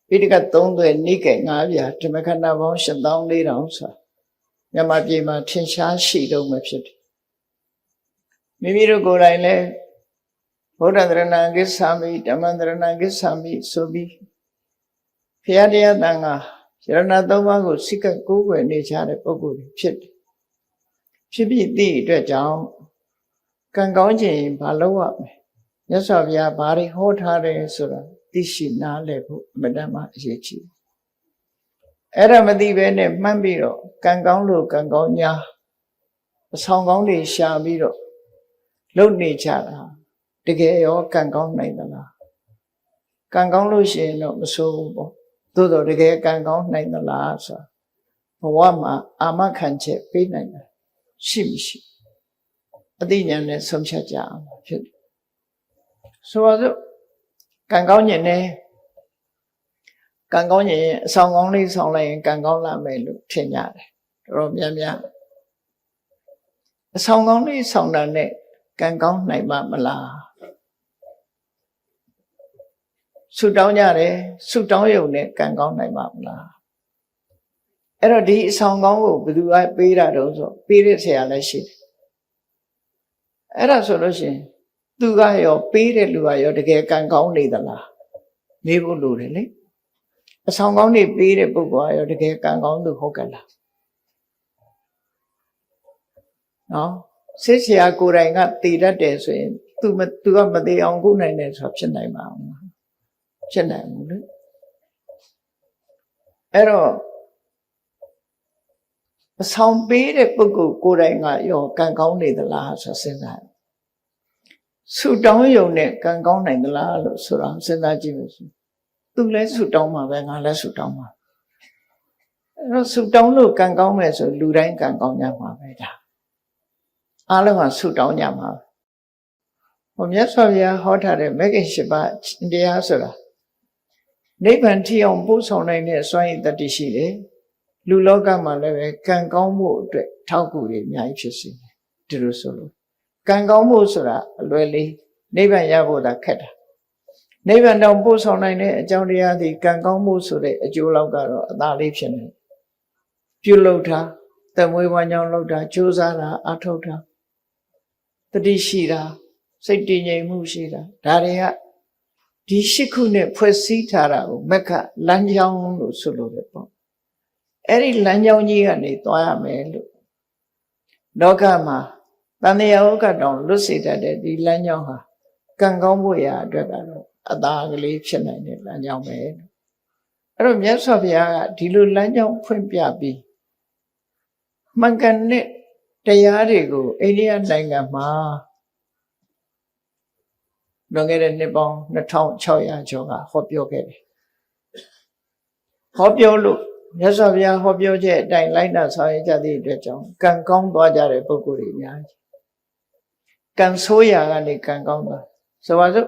ပိဋကတ်3သွဲနိကေ9ပြာဓမ္မခန္ဓာပေါင်း8400ဆိုတာမြန်မာပြည်မှာထင်ရှားရှိတော့မှဖြစ်တယ်မိမိတို့ကိုယ်တိုင်လည်းဘုရားတရဏဂစ္ဆာမိဓမ္မတရဏဂစ္ဆာမိဆိုပြီးဘုရားတရားတန်ခါယရဏ3ပါးကိုစိတ်ကကိုးကွယ်နေကြတဲ့ပုဂ္ဂိုလ်တွေဖြစ်တယ်ဖြစ်ပြီးသည့်အတွက်ကြောင့်ကံကောင်းခြင်းဘာလုပ်ရမလဲမြတ်စွာဘုရားဘာတွေဟောထားတယ်ဆိုတာသိရှိနားလည်ဖို့အမှန်တမ်းအရေးကြီးအဲ့ဒါမသိဘဲနဲ့မှန်းပြီးတော့ကံကောင်းလို့ကံကောင်းညာအဆောင်ကောင်းတွေရှာပြီးတော့လုပ်နေကြတာတကယ်ရောကံကောင်းနိုင်သလားကံကောင်းလို့ရှိရင်တော့မဆိုးဘူးပေါ့သို့တော့တကယ်ကံကောင်းနိုင်သလားဆိုတာဘဝမှာအာမခံချက်ပေးနိုင်တယ်ရှိမရှိအသိဉာဏ်နဲ့ဆုံးဖြတ်ကြအောင်ဖြစ်တယ်ဆိုတော့ကံကောင်းခြင်းနဲ့ကံကောင်းခြင်းအဆောင်ကောင်းလေးဆောင်လိုက်ရင်ကံကောင်းလာမယ်လို့ထင်ကြတယ်တော်များများအဆောင်ကောင်းလေးဆောင်တာနဲ့ကံကောင်းနိုင်မှာမလားဆုတောင်းကြတယ်ဆုတောင်းရုံနဲ့ကံကောင်းနိုင်မှာမလားအဲ့တော့ဒီအဆောင်ကောင်းကိုဘယ်သူကပေးတာတုံးဆိုပေးတဲ့ဆရာလည်းရှိတယ်အဲ့ဒါဆိုလို့ရှိရင်သူကရောပေးတဲ့လူကရောတကယ်ကံကောင်းနေသလားမေးဖို့လိုတယ်လေအဆောင်ကောင်းတွေပေးတဲ့ပုဂ္ဂိုလ်ကရောတကယ်ကံကောင်းသူဟုတ်ကလားနော်စစ်ဆရာကိုယ်တိုင်ကတည်တတ်တယ်ဆိုရင်သူကမသေးအောင်ကုနိုင်တယ်ဆိုတာဖြစ်နိုင်ပါအောင်ဖြစ်နိုင်ဘူးလေအဲ့တော့အဆောင်ပေးတဲ့ပုဂ္ဂိုလ်ကိုယ်တိုင်ကရောကံကောင်းနေသလားဆိုစဉ်းစားဆုတောင်းရုံနဲ့ကံကောင်းနိုင်သလားလို့ဆိုတာစဉ်းစားကြည့်လို့ဆိုသူလည်းဆုတောင်းမှာပဲငါလည်းဆုတောင်းမှာအဲ့တော့ဆုတောင်းလို့ကံကောင်းမယ်ဆိုလူတိုင်းကံကောင်းကြမှာပဲဒါအားလုံးကဆုတောင်းကြမှာဟိုမြတ်စွာဘုရားဟောထားတဲ့မဂ္ဂင်၈ပါးတရားဆိုတာနိဗ္ဗာန်ထိအောင်ပို့ဆောင်နိုင်တဲ့စွမ်းရည်တတ္တိရှိတယ်လူလောကမှာလည်းပဲကံကောင်းမှုအတွက်ထောက်ကူတွေအများကြီးဖြစ်စေတယ်ဒီလိုဆိုလို့ကံကောင်းမှုဆိုတာအလွယ်လေးနိဗ္ဗာန်ရဖို့သာခက်တာနိဗ္ဗာန်တောင်ပို့ဆောင်နိုင်တဲ့အကြောင်းတရားဒီကံကောင်းမှုဆိုတဲ့အကျိုးလောက်ကတော့အသာလေးဖြစ်နေပြုလုပ်တာသမွေးဝမ်းကြောင်းလုပ်တာကြိုးစားတာအထောက်တာတတိရှိတာစိတ်တည်ငြိမ်မှုရှိတာဒါတွေကဒီ၈ခုနဲ့ဖွဲ့စည်းထားတာကိုမက္ခလမ်းကြောင်းလို့ဆိုလို့ပဲပေါ့အဲ့ဒီလမ်းကြောင်းကြီးကနေသွားရမယ်လို့လောကမှာတန်တရားဥက္ကတောင်လွတ်စေတတ်တဲ့ဒီလမ်းကြောင်းဟာကံကောင်းဖို့ရာအတွက်ကတော့အသာကလေးဖြစ်နိုင်တဲ့လမ်းကြောင်းပဲအဲ့တော့မြတ်စွာဘုရားကဒီလိုလမ်းကြောင်းဖွင့်ပြပြီးမှန်ကန်တဲ့တရားတွေကိုအိန္ဒိယနိုင်ငံမှာလွန်ခဲ့တဲ့နှစ်ပေါင်း2600ကျော်ကဟောပြောခဲ့တယ်ဟောပြောလို့မြတ်စွာဘုရားဟောပြောချက်အတိုင်းလိုက်နာဆောင်ရွက်ကြသည့်အတွက်ကြောင့်ကံကောင်းသွားကြတဲ့ပုဂ္ဂိုလ်တွေအများကြီးကံဆိုးရာကနေကံကောင်းသွားဆိုပါစို့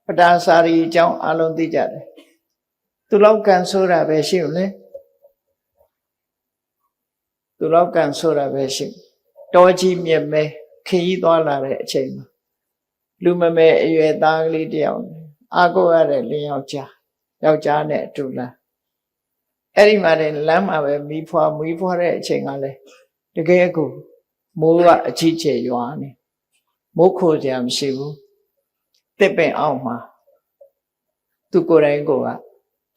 ပဒါစာရီအကြောင်းအလုံးသိကြတယ်သူလောက်ကံဆိုးတာပဲရှိမလဲသူလောက်ကံဆိုးတာပဲရှိတောကြီးမြက်မဲခရီးသွားလာတဲ့အချိန်မှာလူမမဲအရွယ်သားကလေးတယောက်အာကိုရတဲ့လင်းယောက်ျားနဲ့အတူလာအဲ့ဒီမှာလမ်းမှာပဲမီးဖွာတဲ့အချိန်ကလည်းတကယ်ကိုမိုးကအကြီးကျယ်ရွာနေမိုးခိုစရာမရှိဘူးတစ်ပင်အောက်မှာသူကိုယ်တိုင်က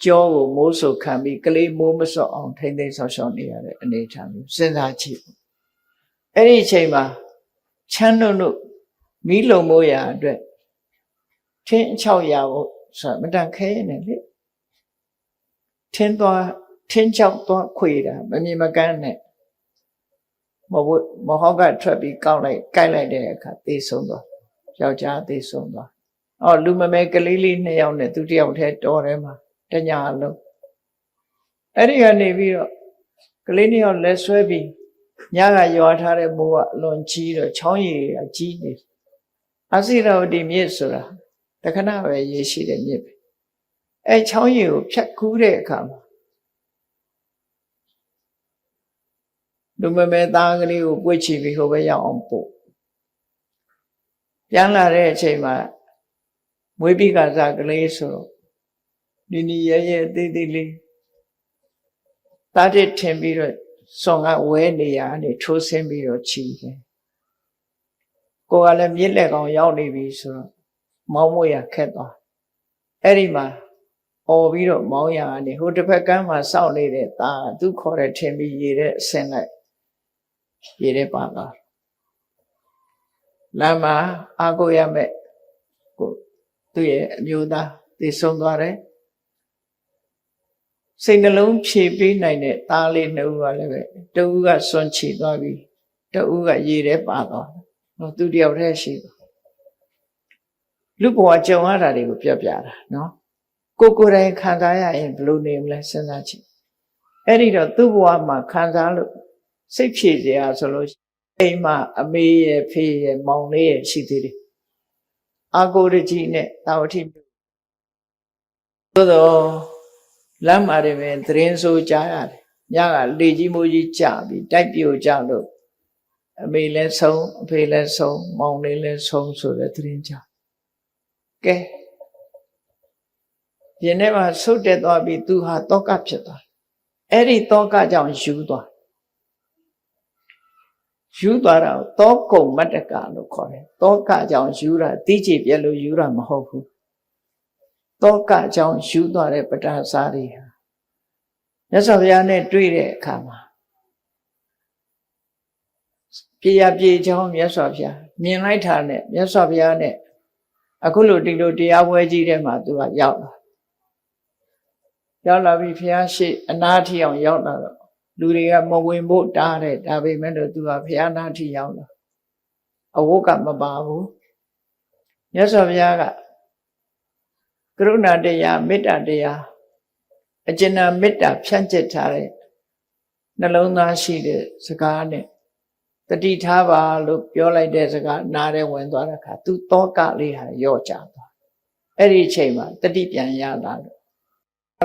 ကြောကိုမိုးဆုပ်ခံပြီးကလေးမိုးမစော့အောင်ထိမ့်သိမ်းဆောက်ရှောက်နေရတဲ့အနေအထားမျိုးစဉ်းစားကြည့်အဲ့ဒီအချိန်မှာချမ်းတို့မီးလုံမိုးရာအတွက်ထင်း600ဖို့ဆိုမတန်ခဲနေလေထင်း6သွားခွေတာမမြင်မကန်းနဲ့မဟောက်ကထွက်ပြီးကိုက်လိုက်တဲ့အခါသေဆုံးသွားယောက်ျားသေဆုံးသွားလူမမဲကလေးလေး2ယောက်နဲ့သူ1ယောက်တည်းတော်ထဲမှာတညာလုံးအဲ့ဒီကနေပြီးတော့ကလေး2ယောက်လက်ဆွဲပြီးညကရွာထားတဲ့မိုးကအလွန်ကြီးတော့ချောင်းရည်အကြီးနေအစိရဝတီမြစ်ဆိုတာတခဏပဲရေရှိတဲ့မြစ်ပဲအဲချောင်းရည်ကိုဖြတ်ကူးတဲ့အခါမှာလူမမဲသားကလေးကိုပွေ့ချပြီးဟိုဘက်ရောက်အောင်ပို့ပြန်လာတဲ့အချိန်မှာမွေးပြီးကစားကလေးဆိုတော့နီရဲသေးသေးလေးတားတစ်ထင်ပြီးတော့စွန်ကဝဲနေရကနေထိုးဆင်းပြီးတော့ချီတယ်ကိုကလည်းမြစ်လက်ကောင်ရောက်နေပြီဆိုတော့မောင်းမွေရခက်သွားအဲ့ဒီမှာအော်ပြီးတော့မောင်းရကနေဟိုတစ်ဖက်ကမ်းမှာစောင့်နေတဲ့သားသူခေါ်တဲ့ထင်ပြီးရေတဲ့အဆင်းလိုက်ရေတဲ့ပါသွားလမ်းမှာအာကိုရမဲ့ကိုသူ့ရဲ့အမျိုးသားသေဆုံးသွားတယ်စိတ်နှလုံးဖြည့်ပေးနိုင်တဲ့သားလေး2ဦးကလည်းပဲတဦးကစွန့်ချီသွားပြီတဦးကရေထဲပါသွားသူတယောက်တည်းရှိသွားလူဘဝကြုံရတာတွေကိုပြောပြတာနော်ကိုယ်တိုင်ခံစားရရင်ဘယ်လိုနေမလဲစဉ်းစားကြည့်အဲ့ဒီတော့သူ့ဘဝမှာခံစားလို့စိတ်ဖြည့်စရာဆိုလို့အိမ်မှာအမေရဲ့ဖေးရဲ့မောင်လေးရဲ့ရှိသေးတယ်အာကိုရကြီးနဲ့တာဝတိသို့တော့လမ်းမှာတွေပဲသတင်းဆိုကြားရတယ်ညကလေကြီးမိုးကြီးကြပြီးတိုက်ပြိုကြလို့အမေလည်းဆုံးအဖေလည်းဆုံးမောင်လေးလည်းဆုံးဆိုတဲ့သတင်းကြားကဲယနေ့မှာဆုတ်တက်သွားပြီးသူဟာတောကဖြစ်သွားအဲ့ဒီတောကကြောင့်ယူသွားတာတောကုံမတ္တကလို့ခေါ်တယ်တောကကြောင့်ယူတာတိကျပြလို့ယူတာမဟုတ်ဘူးတောကကြောင့်ယူသွားတဲ့ပတာစားတွေဟာမြတ်စွာဘုရားနဲ့တွေ့တဲ့အခါမှာပြေချောင်းမြတ်စွာဘုရားမြင်လိုက်တာနဲ့မြတ်စွာဘုရားနဲ့အခုလိုဒီလိုတရားပွဲကြီးထဲမှာသူကရောက်လာပြီဘုရားရှိအနာထီအောင်ရောက်လာတော့လူတွေကမဝင်ဖို့တားတယ်ဒါပေမဲ့လို့သူကဘုရားနာထီရောက်လာအဝတ်ကမပါဘူးမြတ်စွာဘုရားကကရုဏာတရားမေတ္တာတရားအကျဉ်းမေတ္တာဖြန့်ကျက်ထားတဲ့နှလုံးသားရှိတဲ့စကားနဲ့တတိထားပါလို့ပြောလိုက်တဲ့စကားနားထဲဝင်သွားတဲ့အခါသူတောကလေးဟာရော့ကျသွားအဲ့ဒီအချိန်မှာတတိပြန်ရလာလို့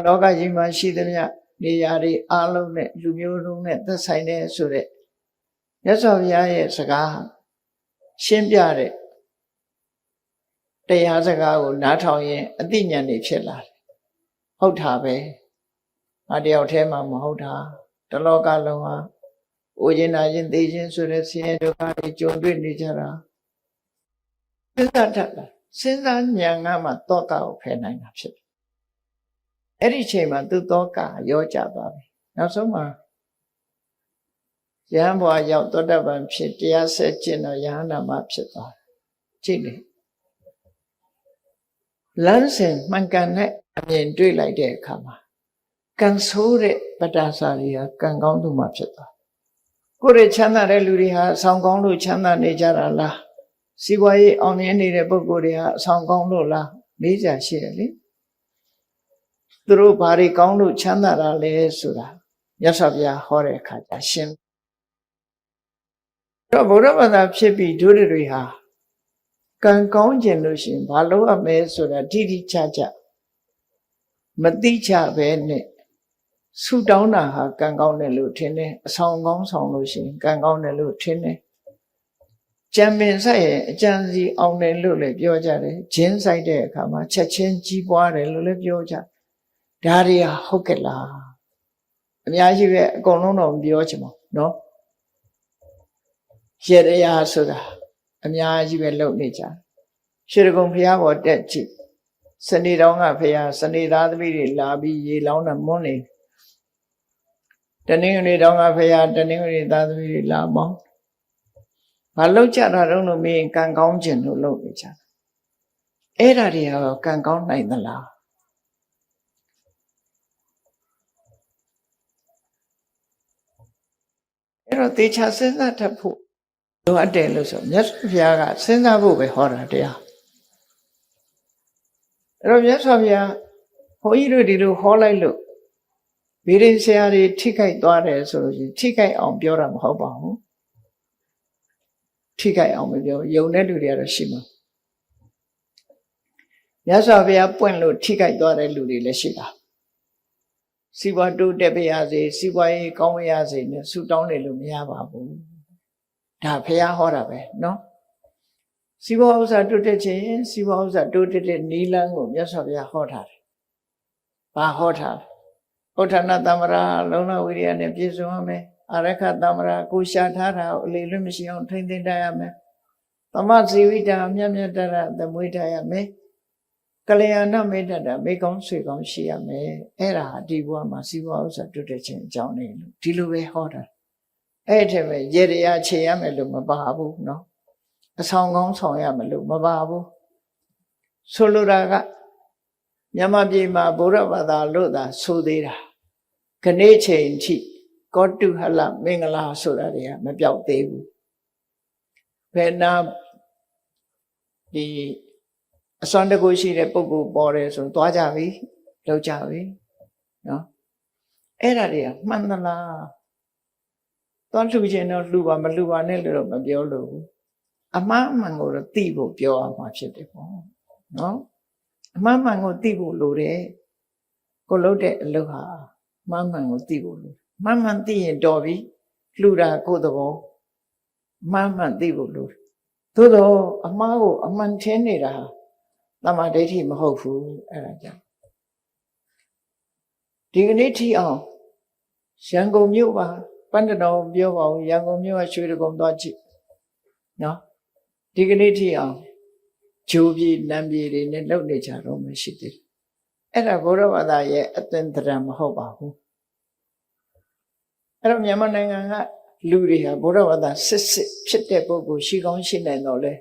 လောကကြီးမှာရှိသမျှနေရာတွေအားလုံးနဲ့လူမျိုးလုံးနဲ့သက်ဆိုင်တဲ့ဆိုတဲ့မြတ်စွာဘုရားရဲ့စကားရှင်းပြတဲ့တရားစကားကိုနားထောင်ရင်အသိဉာဏ်တွေဖြစ်လာတယ်ဟုတ်တာပဲငါတယောက်တည်းမှမဟုတ်တာတလောကလုံးဟာအိုခြင်းနာခြင်းသိခြင်းဆိုတဲ့ဆင်းရဲဒုက္ခတွေကြုံတွေ့နေကြတာစဉ်းစားတတ်လားစဉ်းစားဉာဏ်ကမှတောကကိုဖယ်နိုင်တာဖြစ်တယ်အဲ့ဒီအချိန်မှာသူတောကရောကျသွားပြီနောက်ဆုံးမှာယဟန်ဘဝရောက်သောတပန်ဖြစ်တရားဆက်ကျင့်တော့ယဟန္တာမဖြစ်သွားတယ်ကြည့်လေလမ်းစဉ်မှန်ကန်တဲ့အမြင်တွေ့လိုက်တဲ့အခါမှာကံဆိုးတဲ့ပတ္တစာတွေကကံကောင်းသူမှဖြစ်သွားကိုယ်ရချမ်းသာတဲ့လူတွေဟာအဆောင်ကောင်းလို့ချမ်းသာနေကြတာလားစီးပွားရေးအောင်မြင်နေတဲ့ပုဂ္ဂိုလ်တွေဟာအဆောင်ကောင်းလို့လားမေးကြရှိတယ်လေသူတို့ဘာတွေကောင်းလို့ချမ်းသာတာလဲဆိုတာမြတ်စွာဘုရားဟောတဲ့အခါကျရှင်းတော့ဗုဒ္ဓဘာသာဖြစ်ပြီးဒုတွေဟာကံကောင်းခြင်းလို့ရှိရင်ဘာလို့အမဲဆိုတာတိတိကျကျမသိချပဲနဲ့ဆူတောင်းတာဟာကံကောင်းတယ်လို့ထင်တယ်အဆောင်ကောင်းဆောင်လို့ရှိရင်ကံကောင်းတယ်လို့ထင်တယ်ကြံပင်ဆိုင်ရဲ့အကြံစီအောင်တယ်လို့လည်းပြောကြတယ်ဂျင်းဆိုင်တဲ့အခါမှာချက်ချင်းကြီးပွားတယ်လို့လည်းပြောကြဒါတွေဟာဟုတ်ကဲ့လားအများကြီးပဲအကုန်လုံးတော့မပြောချင်ပါဘူးเนาะရေတရားဆိုတာအများကြီးပဲလုပ်နေကြရွှေတကုံဘုရားပေါ်တက်ကြည့် စနေတော်ကဖရာစနေသားသမီးတွေလာပြီးရေလောင်းတာမွန်းနေတနင်္ဂနွေတော်ကဖရာတနင်္ဂနွေသားသမီးတွေလာမောင်းမလောက်ကြတာတော့လို့မင်းကံကောင်းခြင်းလို့လုပ်နေကြတယ်အဲ့ဒါတွေကတော့ကံကောင်းနိုင်သလားအဲ့တော့တေချာစဉ်းစားတတ်ဖို့လိုအပ်တယ်လို့ဆိုမြတ်စွာဘုရားကစဉ်းစားဖို့ပဲဟောတာတရားအဲ့တော့မြတ်စွာဘုရားဘုန်းကြီးတို့ဒီလိုဟောလိုက်လို့ဗေဒင်ဆရာတွေထိခိုက်သွားတယ်ဆိုလို့ရှိရင်ထိခိုက်အောင်ပြောတာမဟုတ်ပါဘူးထိခိုက်အောင်မပြောယုံတဲ့လူတွေကတော့ရှိမှာမြတ်စွာဘုရားပွင့်လို့ထိခိုက်သွားတဲ့လူတွေလည်းရှိတာစီးပွားတိုးတက်ပါရစေစီးပွားရေးကောင်းပါရစေနဲ့ဆုတောင်းနေလို့မရပါဘူးဒါဘုရားဟောတာပဲเนาะစီးပွားဥစ္စာတိုးတက်ခြင်းစီးပွားဥစ္စာတိုးတက်တဲ့နိလန်းကိုမြတ်စွာဘုရားဟောထားတယ်ဘာဟောထားလဲဥဋ္ဌာဏတမ္မရာလုံလဝိရိယနဲ့ပြည့်စုံရမယ်အာရခတမ္မရာကိုရှာထားတာကိုအလေလွတ်မရှိအောင်ထိမ့်သိမ်းထားရမယ်သမဇီဝိတာမြတ်မြတ်တရသမွေးထားရမယ်ကလျာဏမေတ္တာမိကောင်းဆွေကောင်းရှိရမယ်အဲ့ဒါဒီဘဝမှာစီးပွားဥစ္စာတိုးတက်ခြင်းအကြောင်းနေလို့ဒီလိုပဲဟောတာအဲ့ထက်ပဲရေတရားခြေရမယ်လို့မပါဘူးเนาะအဆောင်ကောင်းဆောင်ရမယ်လို့မပါဘူးဆိုလိုတာကမြန်မာပြည်မှာဗုဒ္ဓဘာသာလို့သာဆိုသေးတာခဏချိန်ထိကောတုဟလမင်္ဂလာဆိုတာတွေကမပြောက်သေးဘူးဘယ်နာဒီအစွမ်းတကူရှိတဲ့ပုဂ္ဂိုလ်ပေါ်တယ်ဆိုသွားကြပြီလောက်ကြပြီနော်အဲ့ဒါတွေကမှန်သလားသွားလှူခြင်းတော့လှူပါမလှူပါနဲ့လို့တော့မပြောလို့ဘူးအမှားမှန်ကိုတော့သိဖို့ပြောရမှာဖြစ်တယ်ပေါ့နော်အမှားမှန်ကိုသိဖို့လိုတယ်ကိုလုပ်တဲ့အလုပ်ဟာအမှားမှန်ကိုသိဖို့လိုမှန်မှန်သိရင်တော်ပြီလှူတာကိုယ်သဘောမှန်မှန်သိဖို့လိုသို့တော့အမှားကိုအမှန်ထင်နေတာတမ္မာဒိဋ္ဌိမဟုတ်ဘူးအဲ့ဒါကြောင့်ဒီကနေ့ထိအောင်ရန်ကုန်မြို့ပါပန္နတော်ပြောပါဦးရန်ကုန်မြို့ကရွှေတကုံသွားကြည့်နော်ဒီကနေ့ထိအောင်ဂျိုးပြည်နံပြည်တွေနဲ့လုပ်နေကြတော့မှရှိသေးတယ်အဲ့ဒါဘုရားဘာသာရဲ့အသင်္တရမဟုတ်ပါဘူးအဲ့တော့မြန်မာနိုင်ငံကလူတွေဟာဘုရားဘာသာစစ်ဖြစ်တဲ့ပုဂ္ဂိုလ်ရှိကောင်းရှိနိုင်တော့လဲ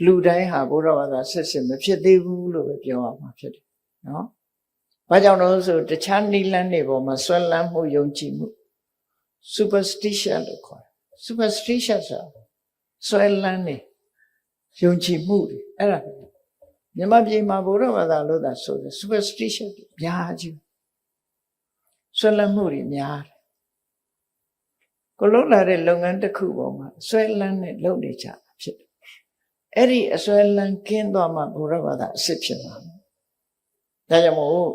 လူတိုင်းဟာဘုရားဘာသာစစ်မဖြစ်သေးဘူးလို့ပဲပြောရမှာဖြစ်တယ်နော်ဘာကြောင့်လဲဆိုတခြားနိလန်းတွေပေါ်မှာဆွဲလန်းမှုယုံကြည်မှု superstition လို့ခေါ်တယ် superstition ဆိုတာဆွဲလန်းနေယုံကြည်မှုတွေအဲ့ဒါမြန်မာပြည်မှာဘုရားဘာသာလို့သာဆိုတယ် superstition တွေများကြီးဆွဲလန်းမှုတွေများတယ်ကိုလုံးလာတဲ့လုပ်ငန်းတစ်ခုပေါ်မှာဆွဲလန်းနဲ့လုပ်နေကြတာဖြစ်တယ်အဲ့ဒီအဆွဲလန်းကင်းသွားမှဘုရားဘာသာအစ်စ်ဖြစ်မှာဒါကြောင့်မို့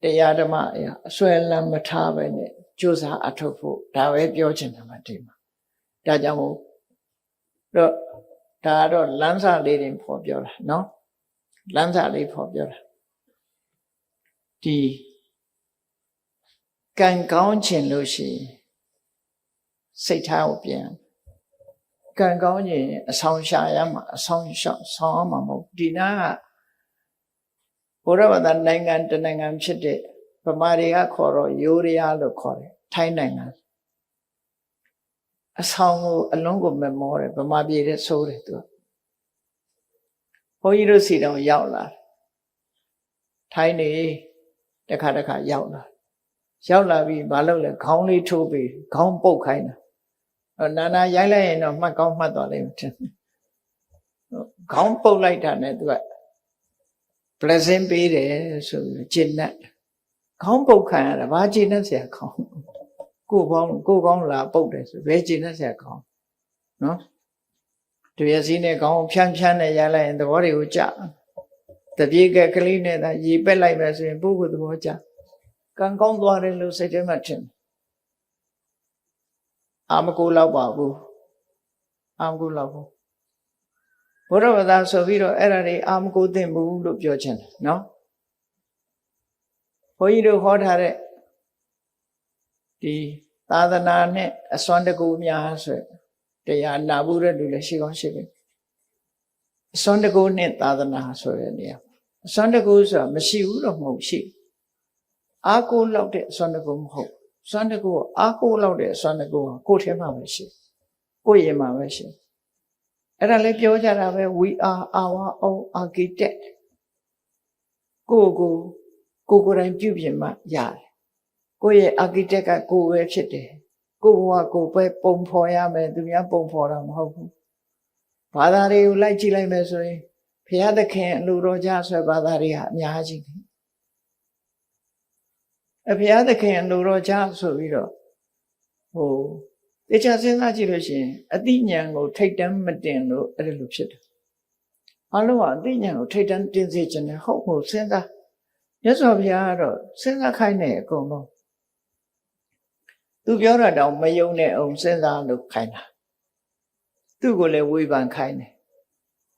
တရားဓမ္မအရာအဆွဲလန်းမထားပဲနဲ့ကြိုးစားအထောက်ဖို့ဒါပဲပြောချင်တယ်မှာဒီမှာဒါကြောင့်မို့တော့ဒါတော့လမ်းစာလေးတွေဖော်ပြောတာနော်လမ်းစာလေးဖော်ပြောတာဒီကံကောင်းခြင်းလို့ရှိရင်စိတ်ထားကိုပြန်ကံကောင်းခြင်းအဆောင်ရှာရမှာအဆောင်ရှောက်ဆောင်ရမှာမဟုတ်ဒီနာကဘုရားဘာသာနိုင်ငံတနိုင်ငံဖြစ်တဲ့ဗမာတွေကခေါ်တော့ရိုးရရားလို့ခေါ်တယ်ထိုင်းနိုင်ငံအဆောင်ကိုအလုံးကိုမမောတယ်ဗမာပြည်တဲ့ဆိုးတယ်သူဘုန်းကြီးတို့စီတောင်ရောက်လာထိုင်းနေတခါရောက်လာပြီးမလုပ်လဲခေါင်းလေးထိုးပြီးခေါင်းပုတ်ခိုင်းတာနာနာရိုက်လိုက်ရင်တော့မှတ်ကောင်းမှတ်သွားလိမ့်မယ်ခေါင်းပုတ်လိုက်တာနဲ့သူက blessing ပေးတယ်ဆိုပြီးကျင့်တတ်ခေါင်းပုတ်ခံရတာဘာကျင့်တတ်เสียခေါင်းကိုယ်ကောင်းလာပုတ်တယ်ဆိုဘယ်ကျင့်တတ်เสียခေါင်းနော်တပြည့်စည်းနဲ့ခေါင်းဖြန်းနဲ့ရိုက်လိုက်ရင်သဘောတွေကိုကြတပြေးကလေးနဲ့သာရေပက်လိုက်မယ်ဆိုရင်ပုဂ္ဂိုလ်သဘောကြကံကောင်းသွားတယ်လို့စိတ်ထဲမှာထင်အာမကိုလောက်ပါဘူးအာမကိုလောက်ဘူးဘုရားဘာသာဆိုပြီးတော့အဲ့ဒါတွေအာမကိုသင့်ဘူးလို့ပြောချင်တယ်နော်ဘုန်းကြီးတို့ဟောထားတဲ့ဒီသာသနာနဲ့အစွမ်းတကူများဆိုတရားနာဘူးတဲ့လူလည်းရှိကောင်းရှိပြီအစွမ်းတကူနဲ့သာသနာဆိုတဲ့နေရာ အစွမ်းတကူဆိုတာမရှိဘူးတော့မဟုတ်ရှိအာကိုလောက်တဲ့အစွမ်းတကူမဟုတ်စွမ်းတကူအာကိုလောက်တဲ့အစွမ်းတကူကကိုယ်ထဲမှာပဲရှိကိုယ်ရင်မှာပဲရှိအဲ့ဒါလည်းပြောကြတာပဲ we are our own architect ကိုယ်တိုင်ပြုပြင်မှရတယ်ကိုယ့်ရဲ့ architect ကကိုယ်ပဲဖြစ်တယ်ကိုယ်ဘဝကိုယ်ပဲပုံဖော်ရမယ်သူများပုံဖော်တာမဟုတ်ဘူးဘာသာတွေကိုလိုက်ကြည့်လိုက်မယ်ဆိုရင်ဘုရားသခင်အလိုတော်ကြဆိုတဲ့ဘာသာတွေဟာအများကြီးပဲဘုရားသခင်အလိုတော်ကြဆိုပြီးတော့တေချာစဉ်းစားကြည့်လို့ရှိရင်အသိဉာဏ်ကိုထိတ်တန်းမတင်လို့အဲ့လိုဖြစ်တယ်အလုံးကအသိဉာဏ်ကိုထိတ်တန်းတင်စေခြင်းနဲ့ဟုတ်ဟုတ်စဉ်းစားမြတ်စွာဘုရားကတော့စဉ်းစားခိုင်းတယ်အကုန်လုံးသူပြောတာတောင်မယုံတဲ့အောင်စဉ်းစားလို့ခိုင်းတာသူ့ကိုလည်းဝေဖန်ခိုင်းတယ်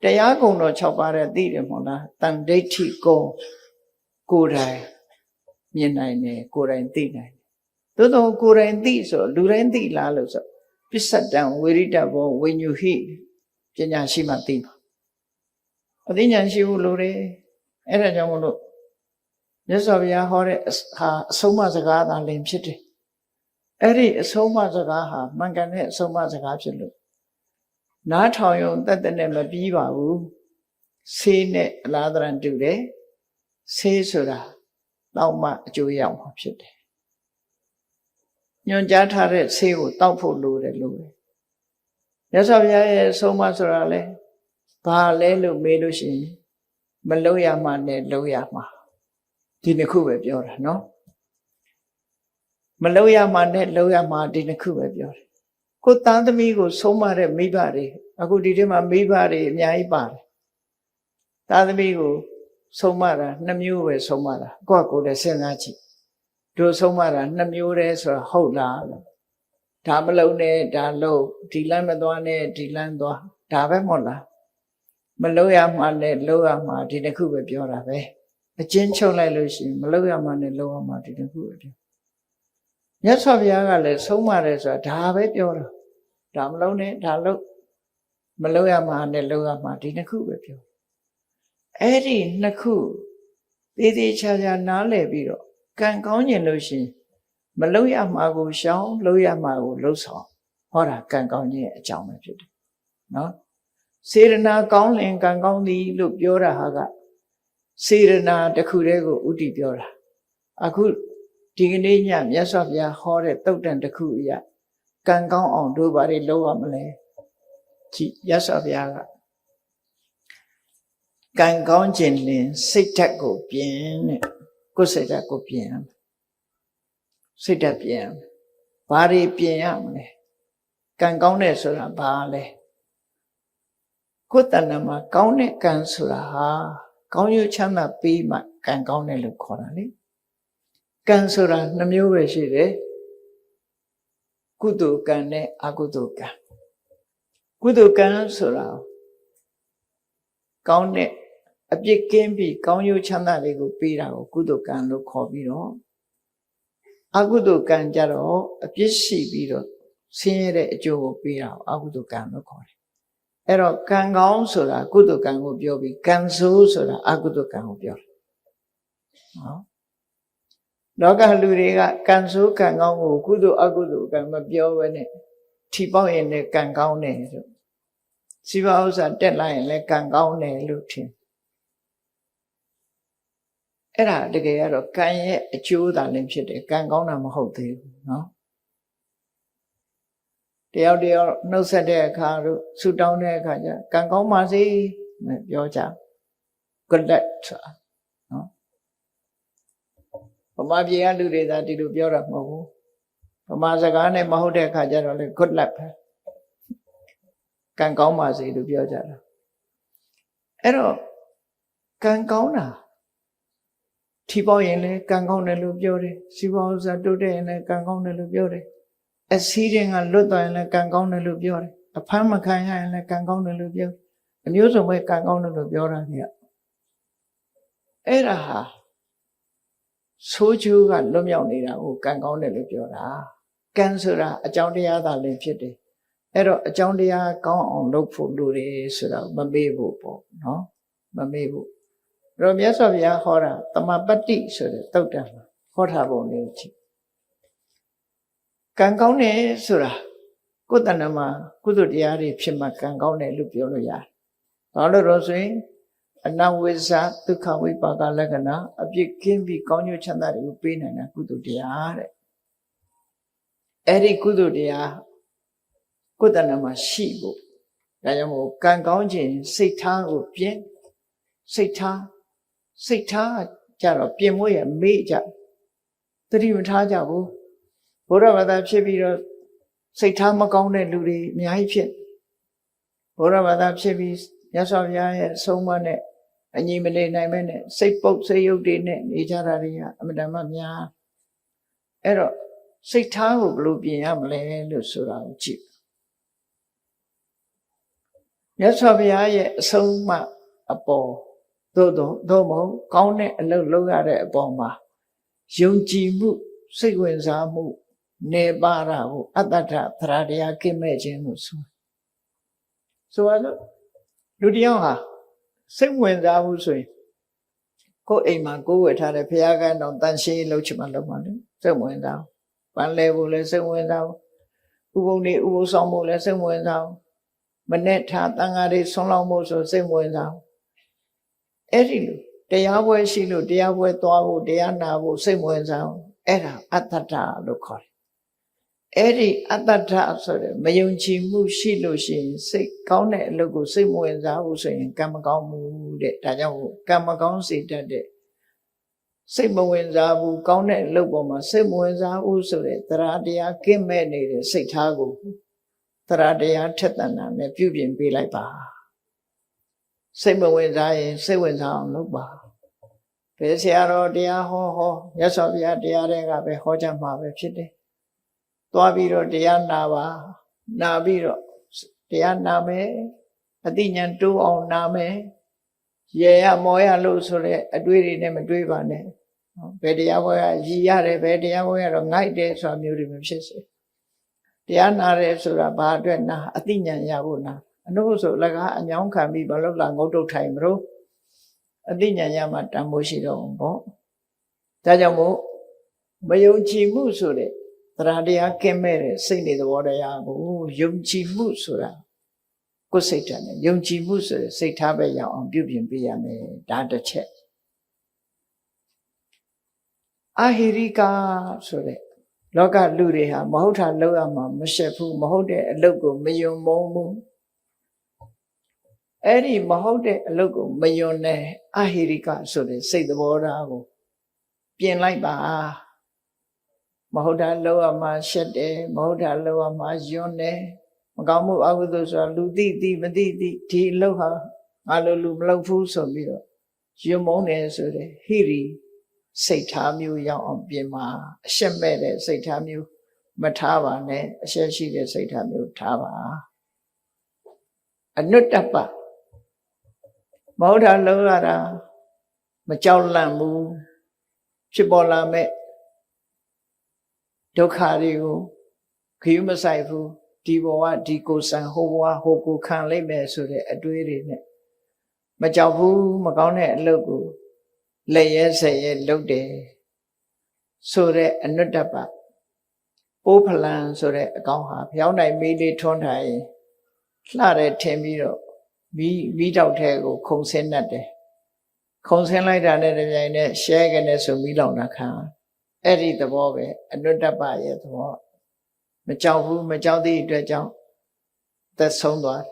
တရားကုံတော်6ပါးတဲ့သိတယ်မဟုတ်လားတန်ဒိဋ္ဌိကုံကိုယ်တိုင်မြင်နိုင်တယ်ကိုယ်တိုင်သိနိုင်တယ်သို့တော့ကိုယ်တိုင်သိဆိုလူတိုင်းသိလားလို့ဆိုပစ္စတံဝေရိတဘောဝိညုဟိပညာရှိမှသိမှာအသိဉာဏ်ရှိဖို့လိုတယ်အဲ့ဒါကြောင့်မလို့မြတ်စွာဘုရားဟောတဲ့ဟာအဆုံးအမစကားသာလင်ဖြစ်တယ်အဲ့ဒီအဆုံးအမစကားဟာမှန်ကန်တဲ့အဆုံးအမစကားဖြစ်လို့နားထောင်ရုံတတ်တဲ့မပြီးပါဘူးဆေးနဲ့အလားတန်တူတယ်ဆေးဆိုတာတောက်မှအကျိုးရမှာဖြစ်တယ်ညွန်ကြားထားတဲ့ဆေးကိုတောက်ဖို့လိုတယ်လို့ပဲမြတ်စွာဘုရားရဲ့အဆုံးအမဆိုတာလဲဘာလဲလို့မေးလို့ရှိရင်မလုပ်ရမှနဲ့လုပ်ရမှာဒီနှစ်ခုပဲပြောတာနော်မလုပ်ရမှနဲ့လုပ်ရမှာဒီနှစ်ခုပဲပြောတယ်ကိုသားသမီးကိုဆုံးမတဲ့မိဘတွေအခုဒီထဲမှာမိဘတွေအများကြီးပါတယ်သားသမီးကိုဆုံးမတာ2မျိုးပဲဆုံးမတာကိုယ့်ကိုယ်လည်းစဉ်းစားကြည့်တို့ဆုံးမတာ2မျိုးတည်းဆိုတာဟုတ်လားဒါမလုံးနဲ့ဒါလုံးဒီလမ်းမသွားနဲ့ဒီလမ်းသွားဒါပဲမဟုတ်လားမလုပ်ရမှနဲ့လုပ်ရမှာဒီတစ်ခုပဲပြောတာပဲအချင်းချုပ်လိုက်လို့ရှိရင်မလုပ်ရမှနဲ့လုပ်ရမှာဒီတစ်ခုပဲပြောမြတ်စွာဘုရားကလည်းဆုံးမတယ်ဆိုတာဒါပဲပြောတာဒါမလုံးနဲ့ဒါလုံးမလုပ်ရမှနဲ့လုပ်ရမှာဒီနှစ်ခုပဲပြောအဲ့ဒီနှစ်ခုသေးသေးချာချာနားလည်ပြီးတော့ကံကောင်းကျင်လို့ရှိရင်မလုပ်ရမှာကိုရှောင်လုပ်ရမှာကိုလှုပ်ဆောင်ဟောတာကံကောင်းခြင်းအကြောင်းပဲဖြစ်တယ်နော်စေရနာကောင်းလင်ကံကောင်းသည်လို့ပြောတာဟာကစေရနာတစ်ခုတည်းကိုဥတည်ပြောတာအခုဒီကနေ့ညမြတ်စွာဘုရားဟောတဲ့သုတ်တန်တစ်ခုအရာကံကောင်းအောင်တို့ဘာတွေလုပ်ရမလဲကြည်မြတ်စွာဘုရားကကံကောင်းခြင်းလင်စိတ်ဓာတ်ကိုပြင်တဲ့ကိုယ်စိတ်ဓာတ်ကိုပြင်ရမယ်စိတ်ဓာတ်ပြင်ရမယ်ဘာတွေပြင်ရမလဲကံကောင်းတယ်ဆိုတာဘာလဲကိုယ်တဏ္ဍမှာကောင်းတဲ့ကံဆိုတာဟာကောင်းကျိုးချမ်းသာပေးမှကံကောင်းတယ်လို့ခေါ်တာလေကံဆိုတာ2မျိုးပဲရှိတယ်ကုသိုလ်ကံနဲ့အကုသိုလ်ကံကုသိုလ်ကံဆိုတာကောင်းတဲ့အပြစ်ကင်းပြီးကောင်းကျိုးချမ်းသာတွေကိုပေးတာကိုကုသိုလ်ကံလို့ခေါ်ပြီးတော့အကုသိုလ်ကံကြတော့အပြစ်ရှိပြီးတော့ဆင်းရဲတဲ့အကျိုးကိုပေးတာကိုအကုသိုလ်ကံလို့ခေါ်တယ်အဲ့တော့ကံကောင်းဆိုတာကုသိုလ်ကံကိုပြောပြီးကံဆိုးဆိုတာအကုသိုလ်ကံကိုပြောတယ်နော်လောကလူတွေကကံဆိုးကံကောင်းကိုကုသိုလ်အကုသိုလ်ကံမပြောဘဲနဲ့ထီပေါက်ရင်လည်းကံကောင်းတယ်လို့စီပါဥစ္စာတက်လိုက်ရင်လည်းကံကောင်းတယ်လို့ထင်အဲ့ဒါတကယ်ကတော့ကံရဲ့အကျိုးသာလည်းဖြစ်တယ်ကံကောင်းတာမဟုတ်သေးဘူးနော်တယောက်နှုတ်ဆက်တဲ့အခါတို့ဆူတောင်းတဲ့အခါကျကံကောင်းပါစေပြောကြ good luck ဆိုတာနော်ဗမာပြည်ကလူတွေသာဒီလိုပြောတာမဟုတ်ဘူးဗမာစကားနဲ့မဟုတ်တဲ့အခါကျတော့လေ good luck ပဲကံကောင်းပါစေလို့ပြောကြတာအဲ့တော့ကံကောင်းတာထီပေါက်ရင်လည်းကံကောင်းတယ်လို့ပြောတယ်စီးပွားဥစ္စာတိုးတက်ရင်လည်းကံကောင်းတယ်လို့ပြောတယ်အစည်းရင်ကလွတ်သွားရင်လည်းကံကောင်းတယ်လို့ပြောတယ်အဖမ်းမခံရရင်လည်းကံကောင်းတယ်လို့ပြောအမျိုးစုံပဲကံကောင်းတယ်လို့ပြောတာကြီးအဲ့ဒါဟာဆိုးကျိုးကလွတ်မြောက်နေတာကိုကံကောင်းတယ်လို့ပြောတာကံဆိုတာအကြောင်းတရားသာလည်းဖြစ်တယ်အဲ့တော့အကြောင်းတရားကောင်းအောင်လုပ်ဖို့လိုတယ်ဆိုတာမမေ့ဖို့ပေါ့နော်မမေ့ဖို့ ရောမြတ်စွာဘုရားဟောတာတမပတ္တိဆိုတဲ့သုတ်တံမှာဟောထားပုံလေးကိုကြည့်ကံကောင်းတယ်ဆိုတာကိုယ်တဏ္ဍမှာကုသိုလ်တရားတွေဖြစ်မှကံကောင်းတယ်လို့ပြောလို့ရတယ်ဘာလို့တော့ဆိုရင်အနဝိဇ္ဇဒုက္ခဝိပါကလက္ခဏာအပြစ်ကင်းပြီးကောင်းကျိုးချမ်းသာတွေကိုပေးနိုင်တဲ့ကုသိုလ်တရားတဲ့အဲ့ဒီကုသိုလ်တရားကိုယ်တဏ္ဍမှာရှိဖို့ဒါကြောင့်မို့ကံကောင်းခြင်းစိတ်ထားကိုပြင်စိတ်ထားကြတော့ပြင်မို့ရမေ့ကြသတိမထားကြဘူးဘုရားဘာသာဖြစ်ပြီးတော့စိတ်ထားမကောင်းတဲ့လူတွေအများကြီးဖြစ်ဘုရားဘာသာဖြစ်ပြီးမြတ်စွာဘုရားရဲ့အဆုံးအမနဲ့အညီမနေနိုင်မဲနဲ့စိတ်ပုတ်စိတ်ယုတ်တွေနဲ့နေကြတာတွေကအမှန်တမ်းများအဲ့တော့စိတ်ထားကိုဘယ်လိုပြင်ရမလဲလို့ဆိုတာကိုကြည့်မြတ်စွာဘုရားရဲ့အဆုံးအမအပေါ်သို့မဟုတ်ကောင်းတဲ့အလုပ်လုပ်ရတဲ့အပေါ်မှာယုံကြည်မှုစိတ်ဝင်စားမှုနေပါတာကိုအတ္တထသရတရားကိမဲ့ခြင်းလို့ဆိုရလို့လူတယောက်ဟာစိတ်ဝင်စားမှုဆိုရင်ကိုယ်အိမ်မှာကိုယ်ဝယ်ထားတဲ့ဘုရားကံတော်တန်ရှင်းလုပ်ချင်မှလုပ်မှလေစိတ်ဝင်စားပန်းလဲဖို့လည်းစိတ်ဝင်စားဥပုံနေဥပုသ်ဆောင်ဖို့လည်းစိတ်ဝင်စားမနဲ့ထားတန်ဃာတွေဆွမ်းလောင်းဖို့ဆိုစိတ်ဝင်စားအဲ့ဒီလိုတရားပွဲရှိလို့တရားပွဲသွားဖို့တရားနာဖို့စိတ်ဝင်စားအဲ့ဒါအတ္တထလို့ခေါ်တယ်အဲ့ဒီအတ္တထဆိုတဲ့မယုံကြည်မှုရှိလို့ရှိရင်စိတ်ကောင်းတဲ့အလုပ်ကိုစိတ်မဝင်စားဘူးဆိုရင်ကံမကောင်းဘူးတဲ့ဒါကြောင့်ကံမကောင်းစေတတ်တဲ့စိတ်မဝင်စားဘူးကောင်းတဲ့အလုပ်ပေါ်မှာစိတ်မဝင်စားဘူးဆိုတဲ့သရတရားကင်းမဲ့နေတဲ့စိတ်ထားကိုသရတရားထက်သန်တာနဲ့ပြုပြင်ပေးလိုက်ပါစိတ်မဝင်စားရင်စိတ်ဝင်စားအောင်လုပ်ပါဘယ်ဆရာတော်တရားဟောမြတ်စွာဘုရားတရားတွေကပဲဟောကြမှာပဲဖြစ်တယ်သွားပြီးတော့တရားနာပါနာပြီးတော့တရားနာမယ်အသိဉာဏ်တိုးအောင်နာမယ်ရေရမောရလို့ဆိုတဲ့အတွေ့တွေနဲ့မတွေ့ပါနဲ့ဘယ်တရားပွဲကရည်ရတယ်ဘယ်တရားပွဲကတော့ငိုက်တယ်ဆိုတာမျိုးတွေမဖြစ်စေတရားနာတယ်ဆိုတာဘာအတွက်နာအသိဉာဏ်ရဖို့နာအနုဆိုလကအညောင်းခံပြီးဘာလို့လာငုတ်တုတ်ထိုင်မလို့အသိဉာဏ်ရမှတန်ဖိုးရှိတော့ပေါ့ဒါကြောင့်မို့မယုံကြည်မှုဆိုတဲ့သရတရားကင်းမဲ့တဲ့စိတ်နေသဘောတရားကိုယုံကြည်မှုဆိုတာကိုယ်စိတ်ဓာတ်နဲ့ယုံကြည်မှုဆိုတဲ့စိတ်ထားပဲရအောင်ပြုပြင်ပေးရမယ်ဒါတစ်ချက်အာဟိရိကာဆိုတဲ့လောကလူတွေဟာမဟုတ်တာလုပ်ရမှာမရှက်ဘူးမဟုတ်တဲ့အလုပ်ကိုမယုံမုန်းဘူးအဲ့ဒီမဟုတ်တဲ့အလုပ်ကိုမယုံတဲ့အာဟိရိကဆိုတဲ့စိတ်သဘောထားကိုပြင်လိုက်ပါမဟုတ်တာလုပ်ရမှာရှက်တယ်မဟုတ်တာလုပ်ရမှာယွန်းတယ်မကောင်းမှုအကုသိုလ်ဆိုတာလူသိမသိဒီအလုပ်ဟာငါလိုလူမလုပ်ဘူးဆိုပြီးတော့ယွန်းမုန်းတယ်ဆိုတဲ့ဟိရိစိတ်ထားမျိုးရောက်အောင်ပြင်ပါအရှက်မဲ့တဲ့စိတ်ထားမျိုးမထားပါနဲ့အရှက်ရှိတဲ့စိတ်ထားမျိုးထားပါအနုတ္တပမဟုတ်တာလုပ်ရတာမကြောက်လန့်ဘူးဖြစ်ပေါ်လာမဲ့ဒုက္ခတွေကိုခရီးမဆိုင်ဘူးဒီဘဝဒီကိုဆံဟိုဘဝဟိုကိုခံလိုက်မယ်ဆိုတဲ့အတွေးတွေနဲ့မကြောက်ဘူးမကောင်းတဲ့အလုပ်ကိုလက်ရဲဆက်ရဲလုပ်တယ်ဆိုတဲ့အနုတ္တပပိုးဖလန်ဆိုတဲ့အကောင်ဟာဖျောင်းနိုင်မီးလေးထွန်းထားရင်လှတယ်ထင်ပြီးတော့မီးတောက်ထဲကိုခုံဆင်းတတ်တယ်ခုံဆင်းလိုက်တာနဲ့တပြိုင်နက်ရှဲကနေဆိုမီးလောင်တာခံအဲ့ဒီသဘောပဲအနုတ္တပရဲ့သဘောမကြောက်ဘူးမကြောက်သည့်အတွက်ကြောင့်သက်ဆုံးသွား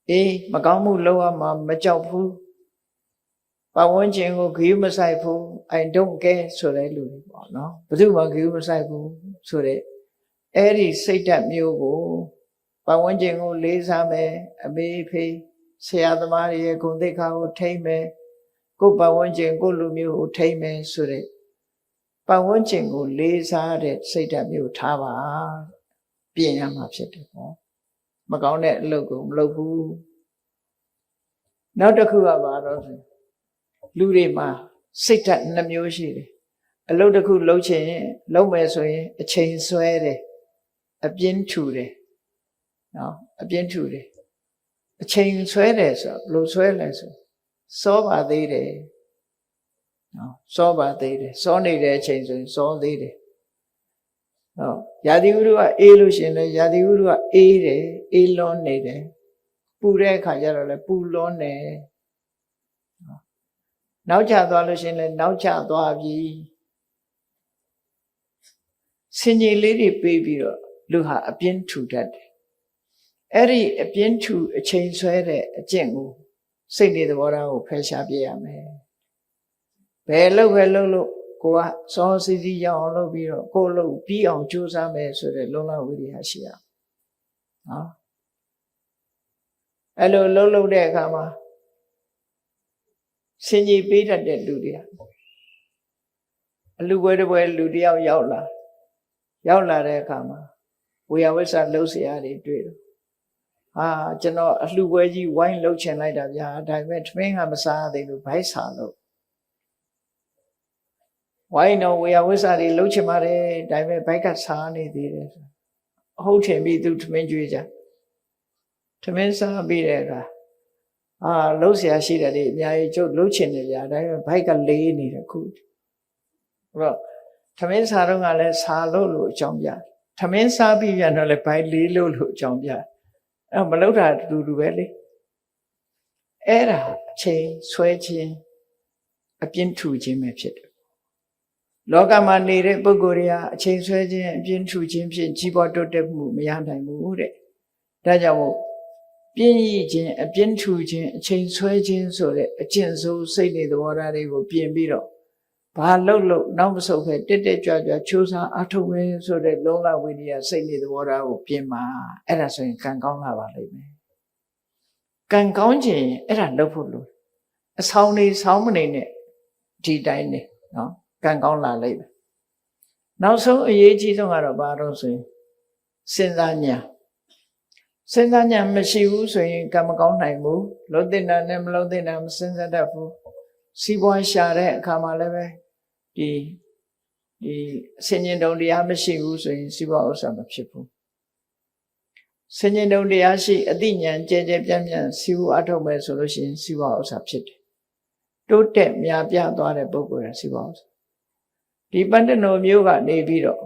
တယ်မကောင်းမှုလုပ်ရမှာမကြောက်ဘူးပတ်ဝန်းကျင်ကိုဂရုမစိုက်ဘူး I don't care ဆိုတဲ့လူတွေပေါ့နော်ဘယ်သူမှဂရုမစိုက်ဘူးဆိုတဲ့အဲ့ဒီစိတ်ဓာတ်မျိုးကိုပတ်ဝန်းကျင်ကိုလေးစားမယ်အမေဖေးဆရာသမားတွေရဲ့ဂုဏ်သိက္ခာကိုထိမ့်မယ်ကိုယ်ပတ်ဝန်းကျင်ကိုလူမျိုးကိုထိမ့်မယ်ဆိုတဲ့ပတ်ဝန်းကျင်ကိုလေးစားတဲ့စိတ်ဓာတ်မျိုးထားပါပြင်ရမှာဖြစ်တယ်ပေါ့မကောင်းတဲ့အလုပ်ကိုမလုပ်ဘူးနောက်တစ်ခုကပါတော့လူတွေမှာစိတ်ဓာတ်နှမျိုးရှိတယ်အလုပ်တစ်ခုလုပ်ချင်လုပ်မယ်ဆိုရင်အချိန်ဆွဲတယ်အပြင်းထူတယ်နော်အပြင်းထူတယ်အချိန်ဆွဲတယ်ဆိုတော့ဘယ်လိုဆွဲလဲဆိုစောပါသေးတယ် နော်စောပါသေးတယ်စောနေတဲ့အချိန်ဆိုရင်စောသေးတယ်ဟုတ်ရာသီဥတုကအေးလို့ရှင်လဲရာသီဥတုကအေးတယ်အေးလွန်းနေတယ်ပူတဲ့အခါကျတော့လဲပူလွန်းနေနောက်ကျသွားလို့ရှင်လဲနောက်ကျသွားပြီစင်ကြီးလေးတွေပေးပြီးတော့လူဟာအပြင်းထူတတ်တယ်အဲ့ဒီအပြင်းထူအချိန်ဆွဲတဲ့အကျင့်ကိုစိတ်နေသဘောထားကိုဖယ်ရှားပြရမယ်ဘယ်လို့ကိုကစောစီစီရအောင်လုပ်ပြီးတော့ကိုလို့ပြီးအောင်ကြိုးစားမယ်ဆိုတဲ့လုံလဝိရိယရှိရနော်အဲ့လိုလုပ်တဲ့အခါမှာစင်ကြီးပေးတတ်တဲ့လူတွေအလူပွဲတစ်ပွဲလူတယောက်ရောက်လာတဲ့အခါမှာဝေယဝိဆလှုပ်เสียရတယ်တွေ့တော့ကျွန်တော်အလှပွဲကြီးဝိုင်းလှုပ်ချင်လိုက်တာဗျာဒါပေမဲ့ထမင်းကမစားသေးလို့ဘိုက်စာလို့ဝိုင်းတော့ဝေယဝိဆတွေလှုပ်ချင်ပါတယ်ဒါပေမဲ့ဘိုက်ကစားနေသေးတယ်အဟုတ်ထင်ပြီးသူထမင်းကျွေးကြထမင်းစားပြီးတဲ့အခါလှုပ်เสียရှိတယ်လေအများကြီးကျုပ်လှုပ်ချင်တယ်ဗျာဒါပေမဲ့ဘိုက်ကလေးနေတယ်ခုအဲ့တော့ထမင်းစားတော့ကလည်းစားလို့အကြောင်းပြထမင်းစားပြီးပြန်တော့လည်းဘိုက်လေးလို့အကြောင်းပြအဲ့မလှုပ်တာတူပဲလေအဲ့ဒါအချိန်ဆွဲခြင်းအပြင်းထူခြင်းပဲဖြစ်တယ်လောကမှာနေတဲ့ပုဂ္ဂိုလ်တွေဟာအချိန်ဆွဲခြင်းအပြင်းထူခြင်းဖြင့်ကြီးပွားတိုးတက်မှုမရနိုင်ဘူးတဲ့ဒါကြောင့်မို့ပြင်းရည်ခြင်းအပြင်းထူခြင်းအချိန်ဆွဲခြင်းဆိုတဲ့အကျင့်ဆိုးစိတ်နေသဘောထားတွေကိုပြင်ပြီးတော့ဘာလို့နောက်မဆုတ်ပဲတက်ကြွချိုးစားအထုတ်မယ်ဆိုတဲ့လုံလဝိရိယစိတ်နေသဘောထားကိုပြင်မှာအဲ့ဒါဆိုရင်ကံကောင်းလာပါလိမ့်မယ်ကံကောင်းခြင်းအဲ့ဒါလုပ်ဖို့လိုအဆောင်နေဆောင်းမနေနဲ့ဒီတိုင်းနေနော်ကံကောင်းလာလိမ့်မယ်နောက်ဆုံးအရေးကြီးဆုံးကတော့ဘာလို့ဆိုရင်စဉ်းစားဉာဏ်မရှိဘူးဆိုရင်ကံမကောင်းနိုင်ဘူးလုံးတင်တာနဲ့မလုံးတင်တာမစဉ်းစားတတ်ဘူးစီးပွားရှာတဲ့အခါမှာလည်းပဲဒီဆင်ញင်တုံတရားမရှိဘူးဆိုရင်စီးပွားဥစ္စာမဖြစ်ဘူးဆင်ញင်တုံတရားရှိအသိဉာဏ်ကြဲပြန့်စီးပွားအထုတ်မယ်ဆိုလို့ရှိရင်စီးပွားဥစ္စာဖြစ်တယ်တိုးတက်များပြားသွားတဲ့ပုဂ္ဂိုလ်ရစီးပွားဥစ္စာဒီပန္တနိုမျိုးကနေပြီးတော့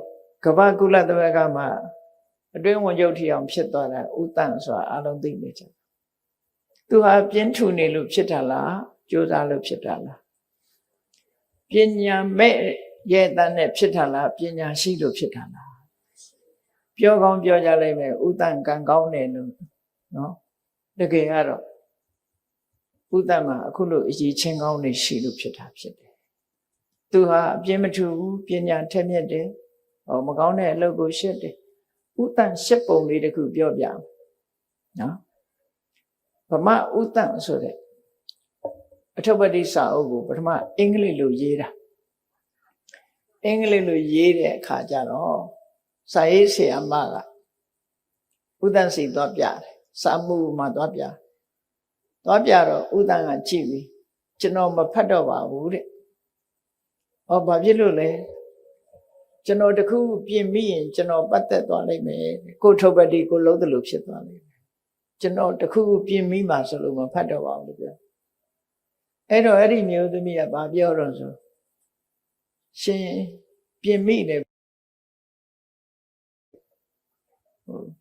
ကမ္ဘာကုလသမဂ္ဂမှာအတွင်းဝန်ချုပ်ထီအောင်ဖြစ်သွားတာဥတန့်ဆိုတာအလုံးသိနေကြသူဟာပြင်းထူနေလို့ဖြစ်တာလားကြိုးစားလို့ဖြစ်တာလားပညာမဲ့ရဲ့တန်းနဲ့ဖြစ်တာလားပညာရှိလို့ဖြစ်တာလားပြောကောင်းပြောကြလိုက်မယ်ဥတန့်ကံကောင်းတယ်လို့နော်တကယ်ကတော့ဥတ္တမှာအခုလိုအရေးချင်းကောင်းနေရှိလို့ဖြစ်တာဖြစ်တယ်သူဟာအပြင်းမထူဘူးပညာထက်မြက်တယ်မကောင်းတဲ့အလုပ်ကိုရှက်တယ်ဥတ္တရှက်ပုံလေးတစ်ခုပြောပြအောင်နော်ဗမာဥတ္တဆိုတဲ့အထုပ္ပတိစာအုပ်ကိုပထမအင်္ဂလိပ်လိုရေးတာအင်္ဂလိပ်လိုရေးတဲ့အခါကျတော့စာရေးဆရာမကဥတ္တစီသွားပြတယ်စာမှုမှာသွားပြတော့ဥတ္တကကြည့်ပြီးကျွန်တော်မဖတ်တော့ပါဘူးတဲ့ဘာဖြစ်လို့လဲကျွန်တော်တခုပြင်မိရင်ကျွန်တော်ပတ်သက်သွားလိမ့်မယ်ကိုထုပ္ပတိကိုလုံးတယ်လို့ဖြစ်သွားလိမ့်မယ်ကျွန်တော်တခုပြင်မိမှဆိုလို့မဖတ်တော့ပါဘူးပြောအဲ့တော့အဲ့ဒီမျိုးသမီးကဘာပြောတော့ဆိုရှင်ပြင်မိတယ်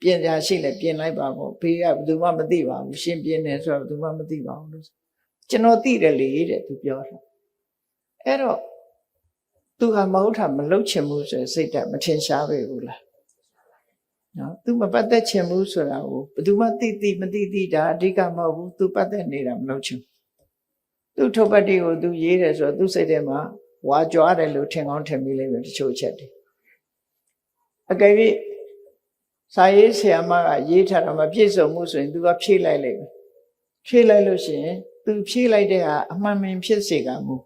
ပြင်ကြရှိလဲပြင်လိုက်ပါပေါ့ဘေးကဘယ်သူမှမသိပါဘူးရှင်ပြင်တယ်ဆိုတော့ဘယ်သူမှမသိပါဘူးလို့ကျွန်တော်သိတယ်လေတဲ့သူပြောတာအဲ့တော့သူကမဟုတ်တာမလုပ်ချင်ဘူးဆိုစိတ်ဓာတ်မထင်ရှားပဲဘူးလားနော်သူမပတ်သက်ချင်ဘူးဆိုတာကိုဘယ်သူမှသိမသိဒါအဓိကမဟုတ်ဘူးသူပတ်သက်နေတာမလုပ်ချင်သူထုပ္ပတိကိုသူရေးတယ်ဆိုတော့သူစိတ်ထဲမှာဝါကြွားတယ်လို့ထင်ကောင်းထင်မိလိမ့်မယ်တချို့ချက်တွေအကယ်၍စာရေးဆရာမကရေးထားတာမပြည့်စုံမှုဆိုရင်သူကဖြည့်လိုက်လိမ့်မယ်ဖြည့်လိုက်လို့ရှိရင်သူဖြည့်လိုက်တဲ့ဟာအမှန်မှန်ဖြစ်စေကမူ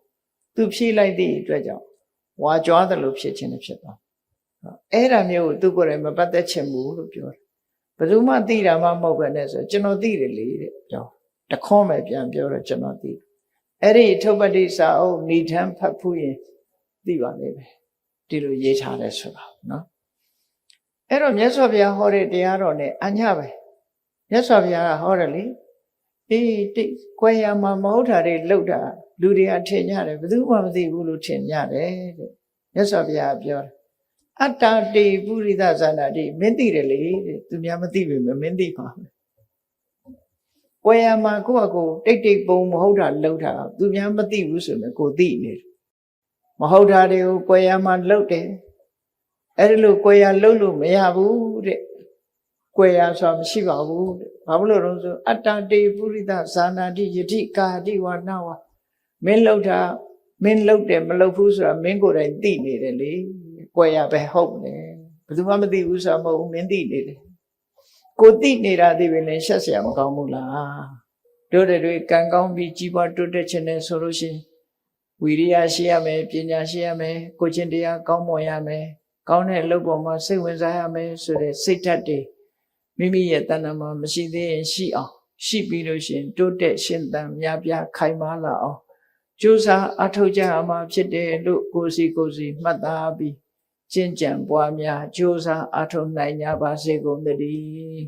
သူဖြည့်လိုက်တဲ့အတွက်ကြောင့်ဝါကြွားတယ်လို့ဖြစ်ခြင်းနဲ့ဖြစ်သွားအဲ့ဒါမျိုးကိုသူကိုယ်တိုင်မပတ်သက်ချင်ဘူးလို့ပြောတယ်ဘယ်သူမှသိတာမှမဟုတ်ပဲနဲ့ဆိုကျွန်တော်သိတယ်လေတဲ့ပြောတခွန်းပဲပြန်ပြောတော့ကျွန်တော်သိအဲ့ဒီထုပ္ပတိစာအုပ်ဏိဌံဖတ်ဖူးရင်သိပါလိမ့်မယ်ဒီလိုရေးထားတယ်ဆိုတာနော်အဲ့တော့မြတ်စွာဘုရားဟောတဲ့တရားတော်နဲ့အညပဲမြတ်စွာဘုရားကဟောတယ်လေအေးတိကွယ်ရမှာမဟုတ်တာတွေလှုပ်တာ လူတွေကထင်ကြတယ်ဘယ်သူမှမသိဘူးလို့ထင်ကြတယ်တဲ့မြတ်စွာဘုရားပြောတယ်အတ္တတေပုရိသဇာနာတိမင်းသိတယ်လေတဲ့သူများမသိပေမဲ့မင်းသိပါမယ်ကိုယ်ရမှာကိုယ့်အကိုတိတ်တိတ်ပုံမဟုတ်တာလှုပ်တာသူများမသိဘူးဆိုရင်ကိုသိနေတယ်မဟုတ်တာတွေကိုကိုယ်ရမှာလှုပ်တယ်အဲ့ဒီလိုကိုယ်ရလှုပ်လို့မရဘူးတဲ့ကိုယ်ရဆိုတာမရှိပါဘူးတဲ့ဘာလို့လဲဆိုအတ္တတေပုရိသဇာနာတိယတိကာတိဝနာဝမင်းလှုပ်တာမင်းလှုပ်တယ်မလှုပ်ဘူးဆိုတာမင်းကိုယ်တိုင်သိနေတယ်လေကိုယ်ရပဲဟုတ်တယ်ဘယ်သူမှမသိဘူးဆိုတာမဟုတ်ဘူးမင်းသိနေတယ်ကိုသိနေတာသိပြီလေရှက်เสียမကောင်းဘူးလားတို့တွေကံကောင်းပြီးကြီးပွားတိုးတက်ခြင်းနဲ့ဆိုလို့ရှိရင်ဝိရိယရှိရမယ်ပညာရှိရမယ်ကိုချင်းတရားကောင်းမွန်ရမယ်ကောင်းတဲ့အလုပ်ပေါ်မှာစိတ်ဝင်စားရမယ်ဆိုတဲ့စိတ်ဓာတ်တွေမိမိရဲ့တဏ္ဍာမှာမရှိသေးရင်ရှိအောင်ရှိပြီးလို့ရှိရင်တိုးတက်ရှင်သန်များပြားခိုင်မာလာအောင်ကြိုးစားအထောက်ကြရမှာဖြစ်တယ်လို့ကိုယ်စီမှတ်သားပြီးကျင့်ကြံပွားများကြိုးစားအထောက်နိုင်ကြပါစေကုန်သတည်း